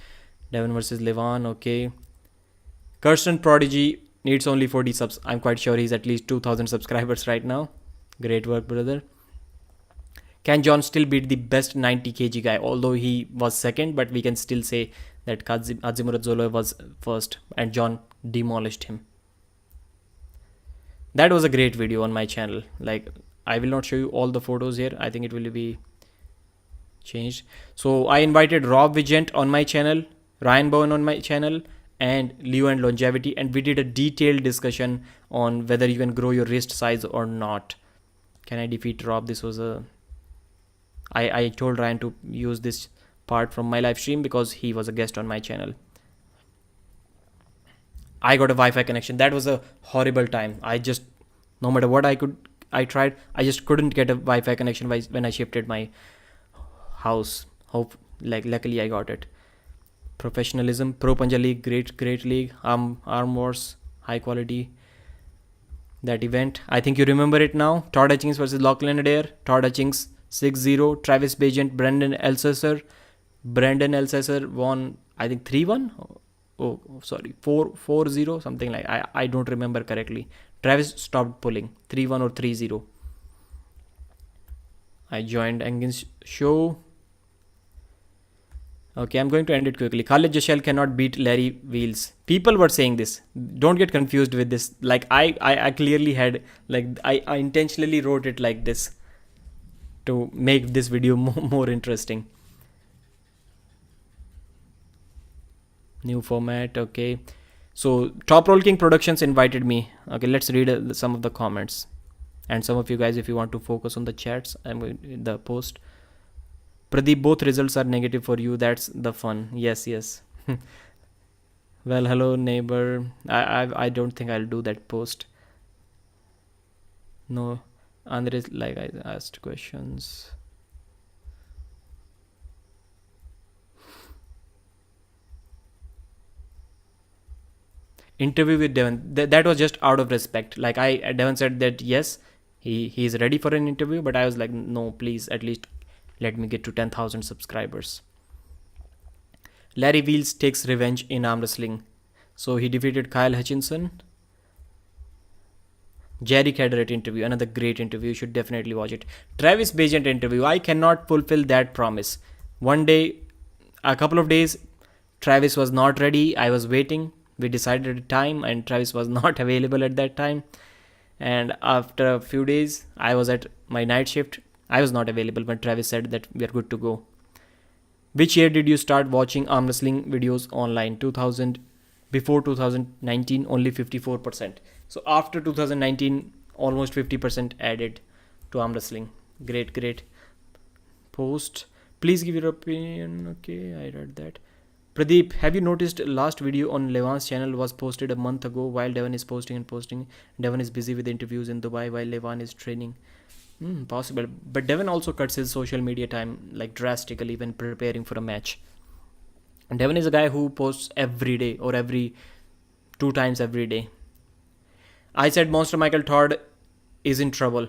Devon versus Levan. Okay. Kirsten Prodigy needs only 40 subs. I'm quite sure he's at least 2000 subscribers right now. Great work, brother. Can John still beat the best 90 kg guy? Although he was second, but we can still say that Kazimura Zolo was first and John demolished him. That was a great video on my channel. Like, I will not show you all the photos here. I think it will be changed. So I invited Rob Vigent on my channel, Ryan Bowen on my channel, and Leo and Longevity, and we did a detailed discussion on whether you can grow your wrist size or not. Can I defeat Rob? This was a... I told Ryan to use this part from my live stream because he was a guest on my channel. I got a Wi-Fi connection. That was a horrible time. I just, no matter what I tried, I just couldn't get a Wi-Fi connection when I shifted my house. Luckily I got it. Professionalism, Pro Punja League, great league. Arm Wars, high quality. That event, I think you remember it now. Todd Hutchings versus Lachlan Adair. Todd Hutchings 6-0. Travis Bagent, Brendan Elsesser. Brendan Elsesser won, I think 3-1. Oh, sorry, 4-0, something like. I don't remember correctly. Travis stopped pulling 3-1 or 3-0. I joined Engin's show. Okay, I'm going to end it quickly. Khalid Jashel cannot beat Larry Wheels. People were saying this. Don't get confused with this. Like, I clearly had, like, I intentionally wrote it like this to make this video more interesting. New format. Okay. So, Top Roll King Productions invited me. Okay, let's read some of the comments. And some of you guys, if you want to focus on the chats, I'm going in the post. Pradeep, both results are negative for you. That's the fun. Yes. Well, hello neighbor. I don't think I'll do that post. No, Andres, like, I asked questions. Interview with Devon. That was just out of respect. Like, Devon said that yes, he's ready for an interview, but I was like, no, please, at least let me get to 10,000 subscribers. Larry Wheels takes revenge in arm wrestling. So he defeated Kyle Hutchinson. Jerry Caderet interview, another great interview. You should definitely watch it. Travis Bagent interview. I cannot fulfill that promise. One day, a couple of days, Travis was not ready. I was waiting. We decided a time and Travis was not available at that time. And after a few days, I was at my night shift. I was not available, but Travis said that we are good to go. Which year did you start watching arm wrestling videos online? 2000. Before 2019, only 54%. So after 2019, almost 50% added to arm wrestling. Great post. Please give your opinion. Okay, I read that. Pradeep, have you noticed last video on Levan's channel was posted a month ago while Devon is posting? Devon is busy with interviews in Dubai while Levan is training. Possible. But Devon also cuts his social media time like drastically when preparing for a match. And Devon is a guy who posts every day or every 2 times every day. I said Monster Michael Todd is in trouble.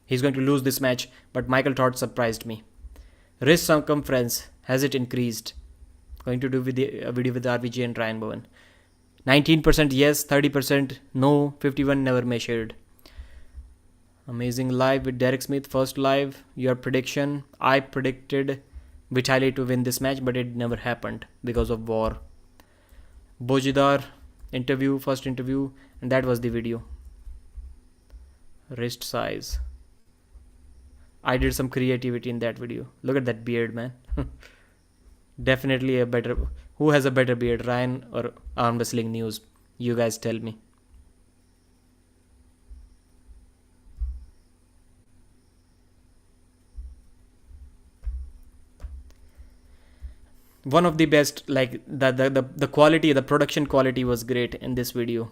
He's going to lose this match, but Michael Todd surprised me. Wrist circumference, has it increased? Going to do with a video with RVG and Ryan Bowen. 19% yes, 30% no, 51 never measured. Amazing live with Derek Smith, first live. Your prediction, I predicted Vitali to win this match, but it never happened because of war. Bojidar interview, first interview, and that was the video. Wrist size. I did some creativity in that video. Look at that beard, man. Definitely a better... Who has a better beard, Ryan or Arm Wrestling News? You guys tell me. One of the best, like the quality, the production quality was great in this video.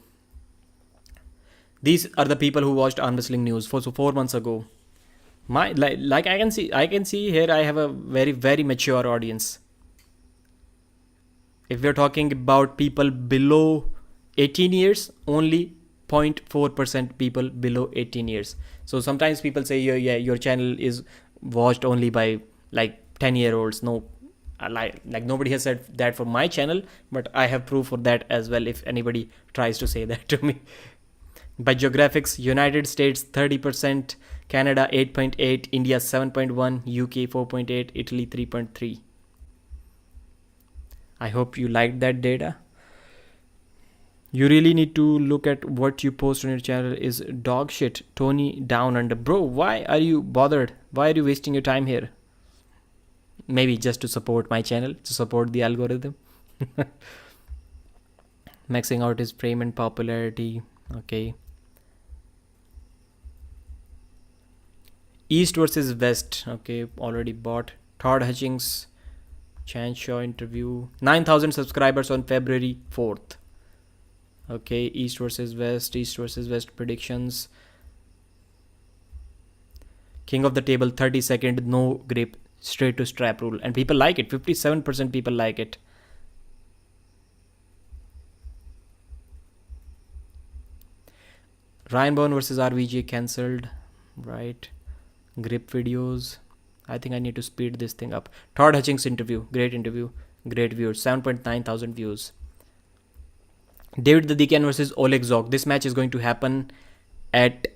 These are the people who watched Arm Wrestling News 4 months ago. My like I can see here I have a very mature audience. If we're talking about people below 18 years, only 0.4% people below 18 years. So sometimes people say, yeah, your channel is watched only by like 10-year-olds. No, like nobody has said that for my channel, but I have proof for that as well if anybody tries to say that to me. By geographics, United States 30%, Canada 8.8, India 7.1, UK 4.8, Italy 3.3. I hope you liked that data. You really need to look at what you post on your channel is dog shit. Tony down under. Bro, why are you bothered? Why are you wasting your time here? Maybe just to support my channel, to support the algorithm. Maxing out his fame and popularity. Okay. East versus West. Okay, already bought. Todd Hutchings. Chan Shaw interview. 9,000 subscribers on February 4th. Okay, East versus West predictions. King of the table, 30-second, no grip, straight to strap rule. And people like it. 57% people like it. Ryan Bourne versus RVJ cancelled. Right. Grip videos. I think I need to speed this thing up. Todd Hutchings interview. Great interview. Great views. 7.9 thousand views. David the Deacon versus Oleg Zog. This match is going to happen at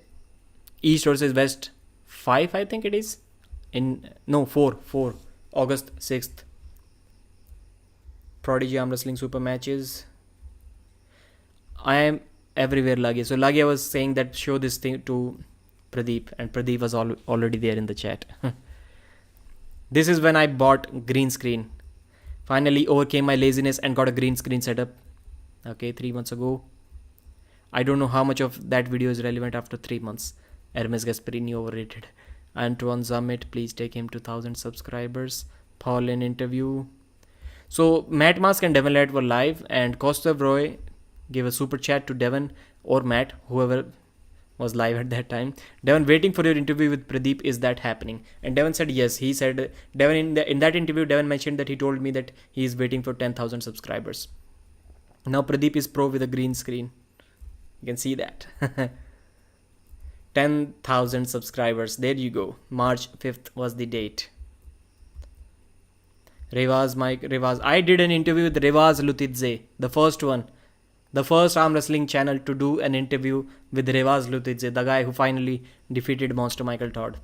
East versus West 5, I think it is. 4. August 6th. Prodigy Armwrestling super matches. I am everywhere, Lagia. So Lagia was saying that show this thing to Pradeep, and Pradeep was already there in the chat. This is when I bought green screen. Finally overcame my laziness and got a green screen setup. Okay, 3 months ago. I don't know how much of that video is relevant after 3 months. Hermes Gasparini overrated. Antoine Zamet, please take him to 1,000 subscribers. Paul in interview. So Matt Mask and Devon Ladd were live, and Kostav Roy gave a super chat to Devon or Matt, whoever was live at that time. Devon, waiting for your interview with Pradeep, is that happening? And Devon said yes. He said, Devon, in that interview, Devon mentioned that he told me that he is waiting for 10,000 subscribers. Now Pradeep is pro with a green screen. You can see that. 10,000 subscribers. There you go. March 5th was the date. Revaz. I did an interview with Revaz Lutidze, the first one. The first arm wrestling channel to do an interview with Revaz Lutidze, the guy who finally defeated Monster Michael Todd.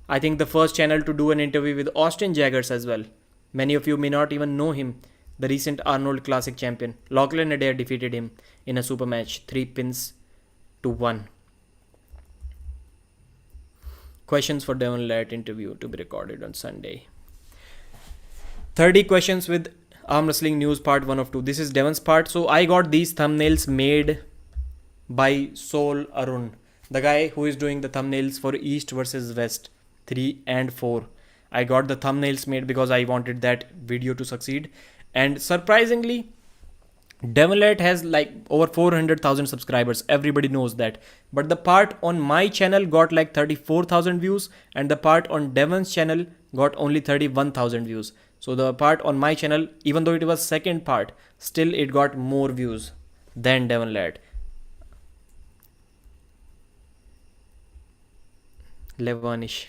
I think the first channel to do an interview with Austin Jaggers as well. Many of you may not even know him. The recent Arnold Classic champion. Lachlan Adair defeated him in a super match. 3 pins to 1. Questions for Devon Ladd interview to be recorded on Sunday. 30 questions with Arm Wrestling News part 1 of 2. This is Devon's part. So I got these thumbnails made by Soul Arun, the guy who is doing the thumbnails for East versus West 3 and 4. I got the thumbnails made because I wanted that video to succeed. And surprisingly, Devon Ladd has like over 400,000 subscribers. Everybody knows that. But the part on my channel got like 34,000 views, and the part on Devon's channel got only 31,000 views. So the part on my channel, even though it was second part, still it got more views than Devon Ladd. Levanish.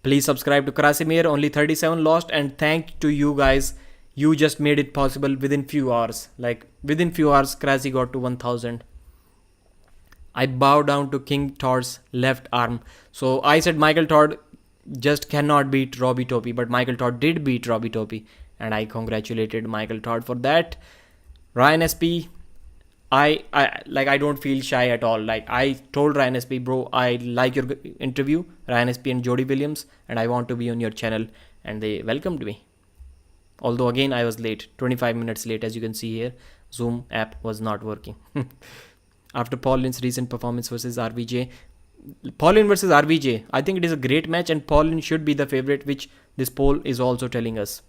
Please subscribe to Krasimir. Only 37 lost, and thank to you guys. You just made it possible within few hours. Like within few hours, Krasi got to 1,000. I bow down to King Todd's left arm. So I said Michael Todd just cannot beat Robbie Topi, but Michael Todd did beat Robbie Topi, and I congratulated Michael Todd for that. Ryan SP, I don't feel shy at all. Like I told Ryan SP, bro, I like your interview, Ryan SP and Jody Williams, and I want to be on your channel, and they welcomed me. Although again I was late, 25 minutes late, as you can see here. Zoom app was not working. After Paul Lynn's recent performance versus RVJ, Paul Lynn versus RVJ, I think it is a great match, and Paul Lynn should be the favorite, which this poll is also telling us.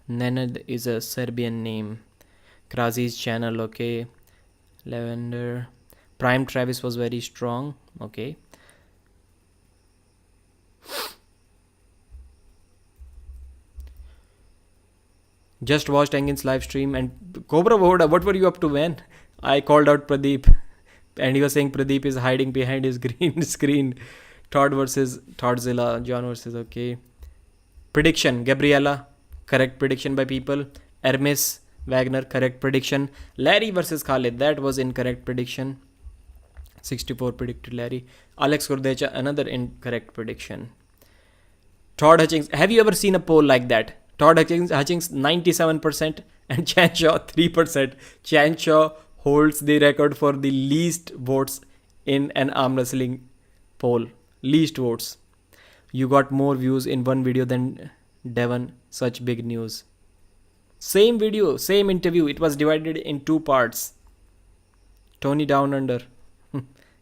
Nenad is a Serbian name. Krasi's channel, okay. Lavender. Prime Travis was very strong. Okay. Just watched Engin's live stream and Cobra Voda, what were you up to, man? I called out Pradeep and he was saying Pradeep is hiding behind his green screen. Todd versus Toddzilla, John versus, okay. Prediction, Gabriella, correct prediction by people. Hermes Wagner, correct prediction. Larry versus Khalid, that was incorrect prediction. 64 predicted Larry. Alex Kurdecha, another incorrect prediction. Todd Hutchings, have you ever seen a poll like that? Todd Hutchings 97% and Chan Shaw 3%. Chan Shaw holds the record for the least votes in an arm wrestling poll. Least votes. You got more views in one video than Devon. Such big news. Same video, same interview. It was divided in 2 parts. Tony Down Under.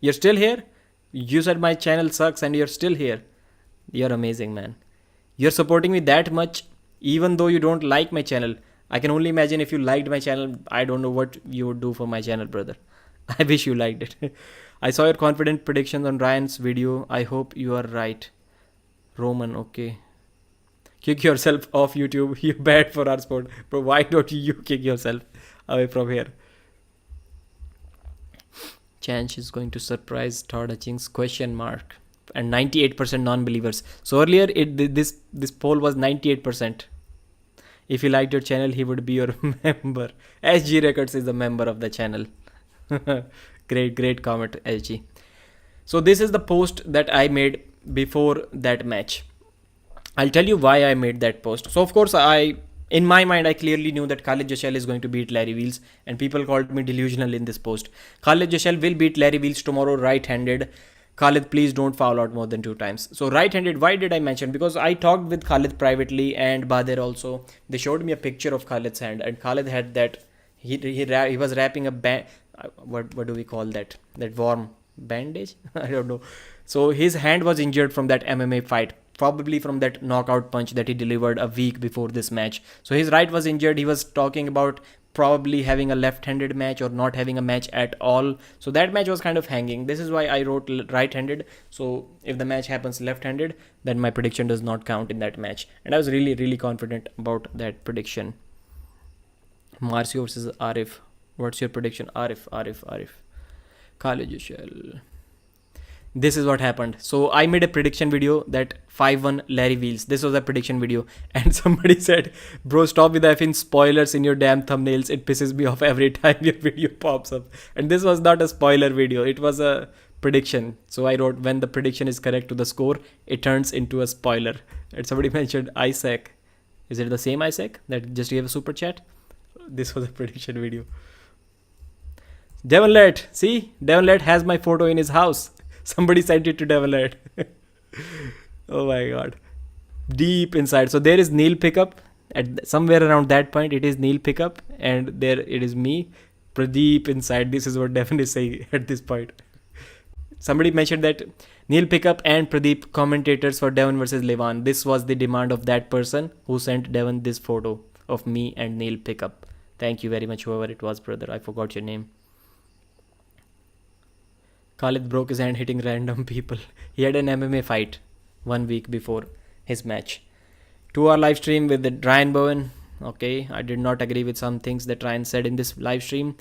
You're still here? You said my channel sucks and you're still here. You're amazing, man. You're supporting me that much even though you don't like my channel. I can only imagine if you liked my channel. I don't know what you would do for my channel, brother. I wish you liked it. I saw your confident predictions on Ryan's video. I hope you are right. Roman, okay. Kick yourself off YouTube. You're bad for our sport. Bro, why don't you kick yourself away from here? Chanch is going to surprise Todd Hutchings, question mark. And 98% non-believers. So earlier this poll was 98%. If you liked your channel, he would be your member. SG Records is a member of the channel. Great comment, SG. So this is the post that I made before that match. I'll tell you why I made that post. So of course, in my mind, I clearly knew that Khalid Joshel is going to beat Larry Wheels, and people called me delusional in this post. Khalid Joshel will beat Larry Wheels tomorrow right-handed. Khalid, please don't foul out more than 2 times. So right-handed, why did I mention? Because I talked with Khalid privately and Bader also. They showed me a picture of Khalid's hand, and Khalid had that. He was wrapping a band. What do we call that? That warm bandage? I don't know. So his hand was injured from that MMA fight. Probably from that knockout punch that he delivered a week before this match. So his right was injured. He was talking about probably having a left-handed match or not having a match at all. So that match was kind of hanging. This is why I wrote right-handed. So if the match happens left-handed, then my prediction does not count in that match. And I was really confident about that prediction. Marcio versus Arif. What's your prediction? Arif. Khalid Joshel. This is what happened. So I made a prediction video that 5-1 Larry Wheels. This was a prediction video. And somebody said, bro, stop with the effing spoilers in your damn thumbnails. It pisses me off every time your video pops up. And this was not a spoiler video. It was a prediction. So I wrote, when the prediction is correct to the score, it turns into a spoiler. And somebody mentioned Isaac. Is it the same Isaac that just gave a super chat? This was a prediction video. Devon Lett. See, Devon Lett has my photo in his house. Somebody sent it to Devon Lett. Oh my god. Deep inside. So there is Neil Pickup. At somewhere around that point, it is Neil Pickup. And there it is me. Pradeep inside. This is what Devon is saying at this point. Somebody mentioned that Neil Pickup and Pradeep commentators for Devon versus Levan. This was the demand of that person who sent Devon this photo of me and Neil Pickup. Thank you very much, whoever it was, brother. I forgot your name. Khalid broke his hand hitting random people. He had an MMA fight 1 week before his match. 2-hour live stream with the Ryan Bowen. Okay, I did not agree with some things that Ryan said in this live stream.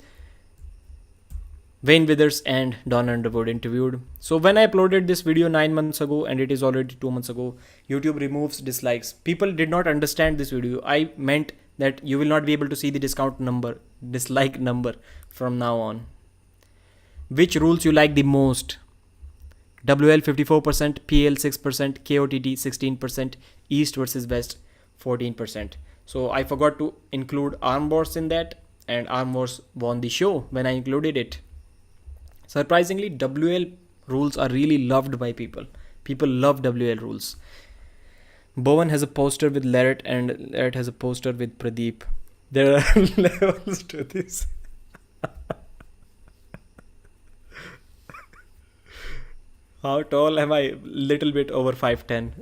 Wayne Withers and Don Underwood interviewed. So when I uploaded this video 9 months ago and it is already 2 months ago, YouTube removes dislikes. People did not understand this video. I meant that you will not be able to see the dislike number from now on. Which rules you like the most? WL 54%, PL 6%, KOTT 16%, East versus West 14%. So I forgot to include Arm Wars in that, and Arm Wars won the show when I included it. Surprisingly, WL rules are really loved by people. People love WL rules. Bowen has a poster with Larrett and Larrett has a poster with Pradeep. There are levels to this. How tall am I? Little bit over 5'10".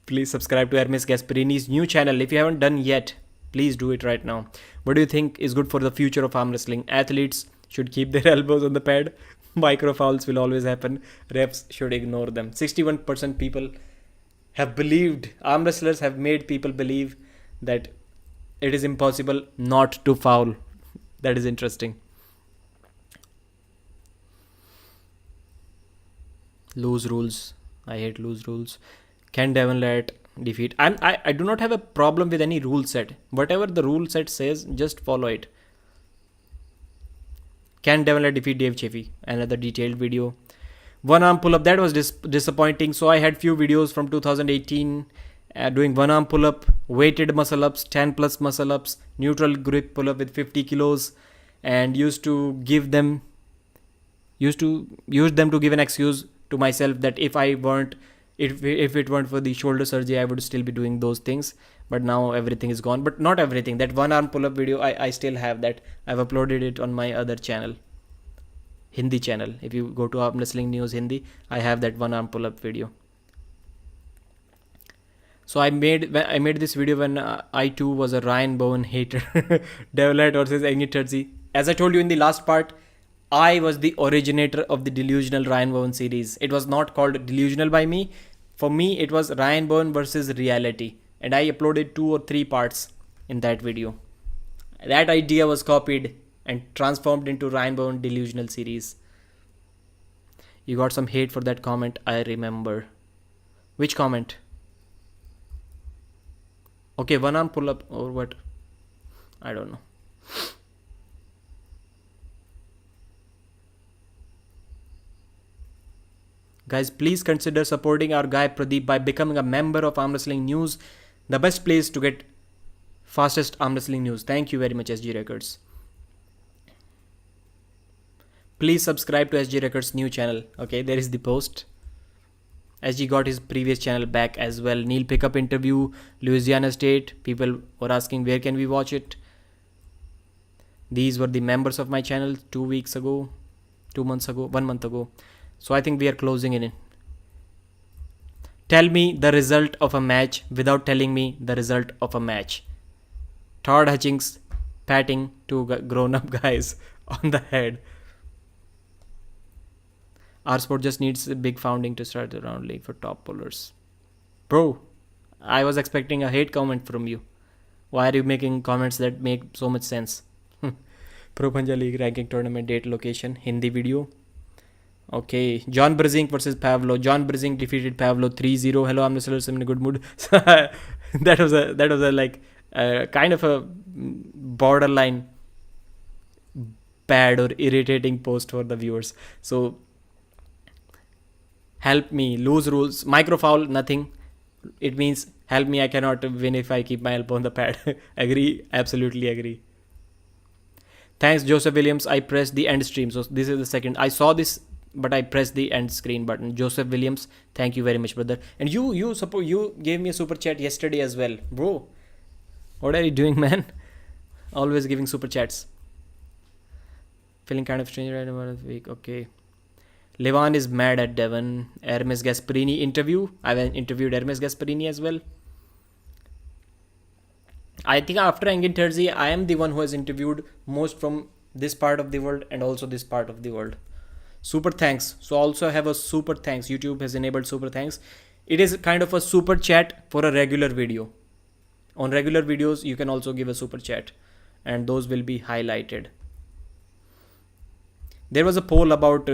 Please subscribe to Hermes Gasparini's new channel. If you haven't done yet, please do it right now. What do you think is good for the future of arm wrestling? Athletes, should keep their elbows on the pad. Micro fouls will always happen. Refs should ignore them. 61% people have believed, arm wrestlers have made people believe that it is impossible not to foul. That is interesting. Loose rules. I hate loose rules. Can Devon let defeat? I do not have a problem with any rule set. Whatever the rule set says, just follow it. Can Devon let defeat Dave Chaffee? Another detailed video. One arm pull up, that was disappointing. So I had few videos from 2018 doing one arm pull up, weighted muscle ups, 10 plus muscle ups, neutral grip pull up with 50 kilos, and used to use them to give an excuse to myself that if it weren't for the shoulder surgery, I would still be doing those things. But now everything is gone. But not everything. That one arm pull up video, I still have that. I've uploaded it on my other channel, Hindi channel. If you go to Armwrestling News Hindi, I have that one arm pull up video. So I made this video when I too was a Ryan Bowen hater. Devlet versus Terzi. As I told you in the last part, I was the originator of the delusional Ryan Bowen series. It was not called delusional by me. For me, it was Ryan Bowen versus reality. And I uploaded 2 or 3 parts in that video. That idea was copied and transformed into Ryan Bowen delusional series. You got some hate for that comment, I remember. Which comment? Okay, one arm pull up or what? I don't know. Guys, please consider supporting our guy Pradeep by becoming a member of Arm Wrestling News. The best place to get fastest arm wrestling news. Thank you very much, SG Records. Please subscribe to SG Records' new channel. Okay, there is the post. SG got his previous channel back as well. Neil Pickup interview, Louisiana State. People were asking where can we watch it. These were the members of my channel 2 weeks ago, 2 months ago, 1 month ago. So I think we are closing in. Tell me the result of a match without telling me the result of a match. Todd Hutchings patting 2 grown-up guys on the head. Our sport just needs a big founding to start the round league for top pullers. Bro, I was expecting a hate comment from you. Why are you making comments that make so much sense? Pro Punja League ranking tournament date location, Hindi video. Okay, John Brzink versus Pavlo. John Brzink defeated Pavlo 3-0. Hello, I'm Mr. in a good mood. that was a like kind of a borderline bad or irritating post for the viewers. So help me, loose rules, micro foul, nothing. It means help me, I cannot win if I keep my elbow on the pad. Agree, absolutely agree. Thanks, Joseph Williams. I pressed the end stream. So this is the second. I saw this, but I pressed the end screen button. Joseph Williams, thank you very much, brother. And you gave me a super chat yesterday as well, bro. What are you doing, man? Always giving super chats. Feeling kind of strange right about the week. Okay. Levan is mad at Devon. Hermes Gasparini interview. I've interviewed Hermes Gasparini as well. I think after Engin Terzi, I am the one who has interviewed most from this part of the world and also this part of the world. Super thanks. So also have a super thanks. YouTube has enabled super thanks. It is kind of a super chat for a regular video. On regular videos, you can also give a super chat and those will be highlighted. There was a poll about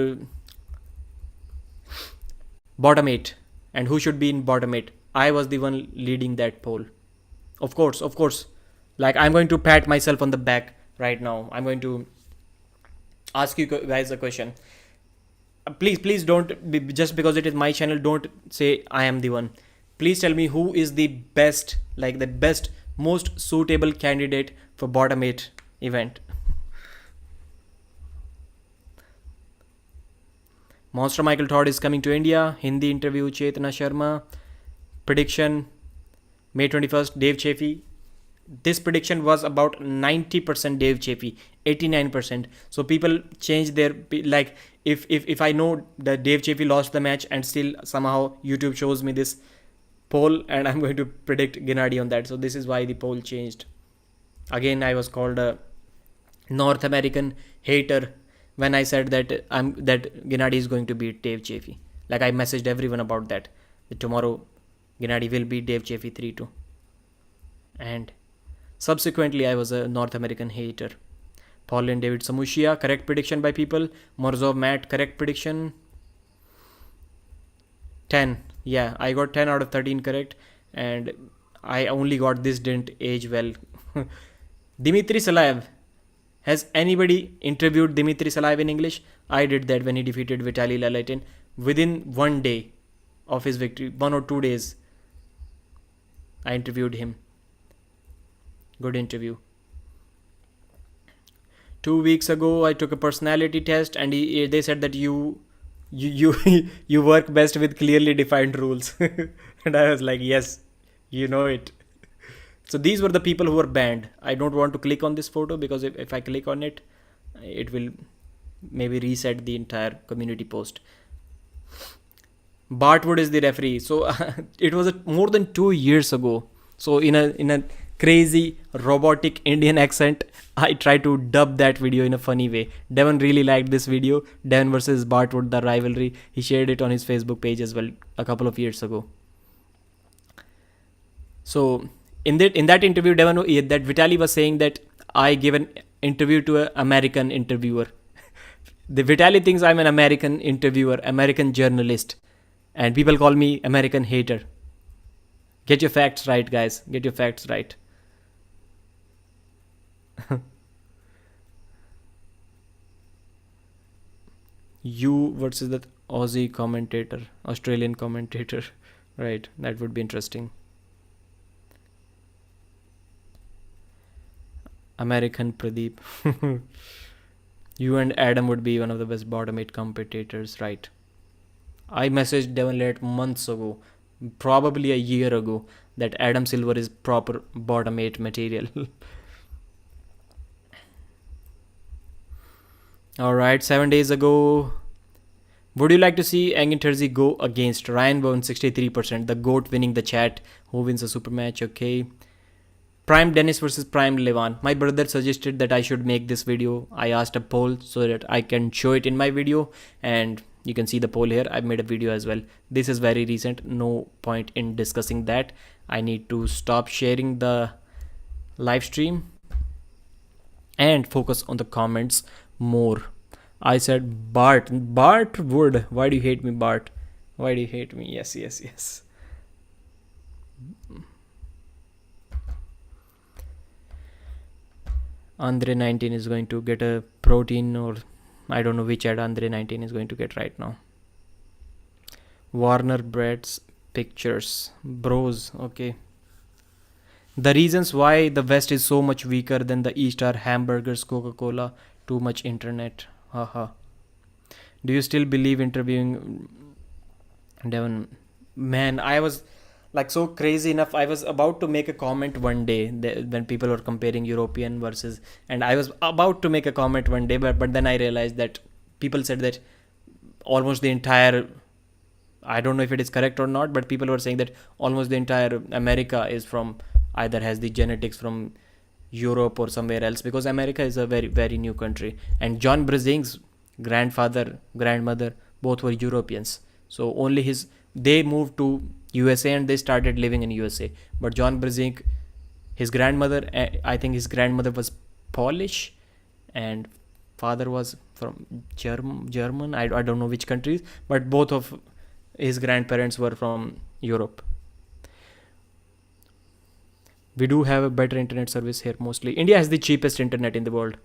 bottom 8 and who should be in bottom 8. I was the one leading that poll. Of course. Like, I'm going to pat myself on the back right now. I'm going to ask you guys a question. Please don't, just because it is my channel, don't say I am the one. Please tell me who is the best, like the best, most suitable candidate for bottom 8 event. Monster Michael Todd is coming to India. Hindi interview, Chetna Sharma. Prediction, May 21st, Dave Chaffee. This prediction was about 90% Dave Chaffee, 89%. So people change their, like, if I know that Dave Chaffee lost the match and still somehow YouTube shows me this poll and I'm going to predict Gennady on that. So this is why the poll changed. Again, I was called a North American hater when I said that Gennady is going to beat Dave Chaffee. Like, I messaged everyone about that tomorrow Gennady will beat Dave Chaffee 3-2. And subsequently, I was a North American hater. Paul and David Samushia, correct prediction by people. Morzov Matt, correct prediction. 10. Yeah, I got 10 out of 13 correct. And I only got this didn't age well. Dmitry Salaev. Has anybody interviewed Dmitry Salaev in English? I did that when he defeated Vitaly Laletin within 1 day of his victory. 1 or 2 days. I interviewed him. Good interview. 2 weeks ago, I took a personality test, and they said that you work best with clearly defined rules. And I was like, yes, you know it. So these were the people who were banned. I don't want to click on this photo because if I click on it, it will maybe reset the entire community post. Bartwood is the referee. So it was more than 2 years ago. So in a crazy robotic Indian accent, I tried to dub that video in a funny way. Devon really liked this video, Devon versus Bartwood, the rivalry. He shared it on his Facebook page as well a couple of years ago. So in that interview, Devon, that Vitaly was saying that I gave an interview to an American interviewer. The Vitaly thinks I'm an American interviewer, American journalist, and people call me American hater. Get your facts right, guys. Get your facts right. You versus that Aussie commentator, Australian commentator. Right, that would be interesting. American Pradeep. You and Adam would be one of the best bottom 8 competitors, right? I messaged Devon Late months ago, probably a year ago, that Adam Silver is proper bottom 8 material. Alright, 7 days ago. Would you like to see Engin Terzi go against Ryan Bowen? 63%. The GOAT winning the chat. Who wins a super match? Okay. Prime Dennis versus Prime Levan. My brother suggested that I should make this video. I asked a poll so that I can show it in my video, and you can see the poll here. I've made a video as well. This is very recent. No point in discussing that. I need to stop sharing the live stream and focus on the comments more. I said Bart Wood. Why do you hate me, Bart? Why do you hate me? Yes. Andre 19 is going to get a protein, or I don't know which ad Andre 19 is going to get right now. Warner Bread's pictures. Bros, okay. The reasons why the West is so much weaker than the East are hamburgers, Coca-Cola, too much internet. Haha. Do you still believe interviewing Devon? Man, I was like so crazy enough. I was about to make a comment one day when people were comparing European versus, and I was about to make a comment one day, but then I realized that people said that almost the entire, I don't know if it is correct or not, but people were saying that almost the entire America is from, either has the genetics from Europe or somewhere else, because America is a very, very new country. And John Brzezinski's grandfather, grandmother, both were Europeans. So only they moved to USA and they started living in USA. But John Brzezinski, his grandmother, I think his grandmother was Polish and father was from German. I don't know which countries, but both of his grandparents were from Europe. We do have a better internet service here mostly. India has the cheapest internet in the world.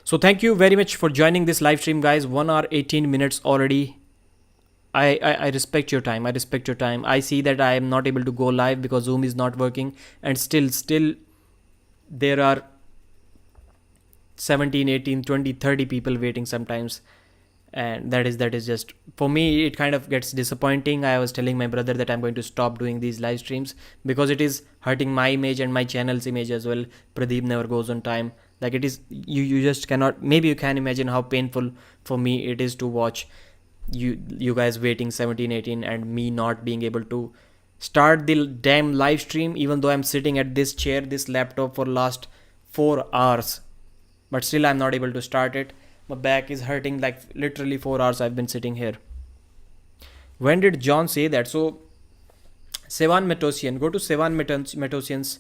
So thank you very much for joining this live stream, guys. 1 hour 18 minutes already. I respect your time. I see that I am not able to go live because Zoom is not working, and still there are 17, 18, 20, 30 people waiting sometimes. And that is just, for me, it kind of gets disappointing. I was telling my brother that I'm going to stop doing these live streams because it is hurting my image and my channel's image as well. Pradeep never goes on time. Like, it is, you just cannot, maybe you can imagine how painful for me it is to watch you guys waiting 17, 18 and me not being able to start the damn live stream, even though I'm sitting at this chair, this laptop for last 4 hours, but still I'm not able to start it. My back is hurting, like literally 4 hours I've been sitting here. When did John say that? So Sevan Metosian, go to Sevan Metosian's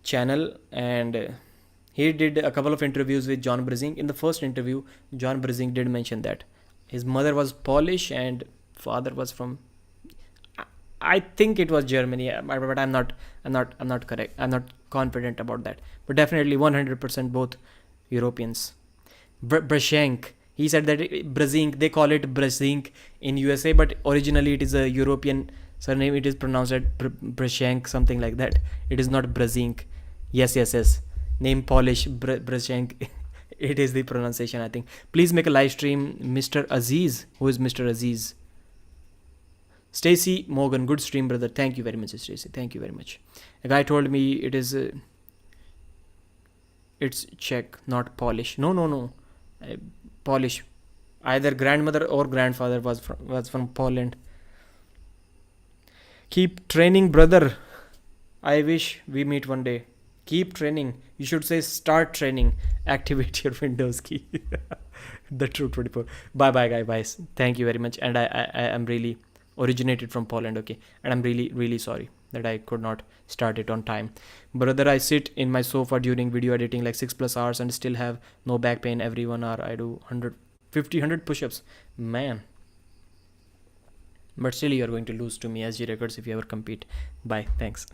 channel, and he did a couple of interviews with John Brizing. In the first interview, John Brizing did mention that his mother was Polish and father was from, I think it was Germany, but I'm not correct. I'm not confident about that. But definitely 100% both Europeans. Brashenk, he said that Brazink, they call it Brasink in USA, but originally it is a European surname. It is pronounced as Brashenk, something like that. It is not Brazink. Yes. Name Polish, Brashenk. It is the pronunciation, I think. Please make a live stream, Mr. Aziz. Who is Mr. Aziz? Stacy Morgan, good stream, brother. Thank you very much, Stacy. Thank you very much. A guy told me it is it's Czech, not Polish. No. Polish. Either grandmother or grandfather was from Poland. Keep training, brother. I wish we meet one day. Keep training. You should say start training. Activate your Windows key. The True 24. Bye, guys. Thank you very much. And I am really originated from Poland, okay? And I'm really sorry that I could not start it on time. Brother, I sit in my sofa during video editing like 6+ hours and still have no back pain. Every 1 hour I do 100 push-ups. Man. But still you're going to lose to me, SG Records, if you ever compete. Bye. Thanks.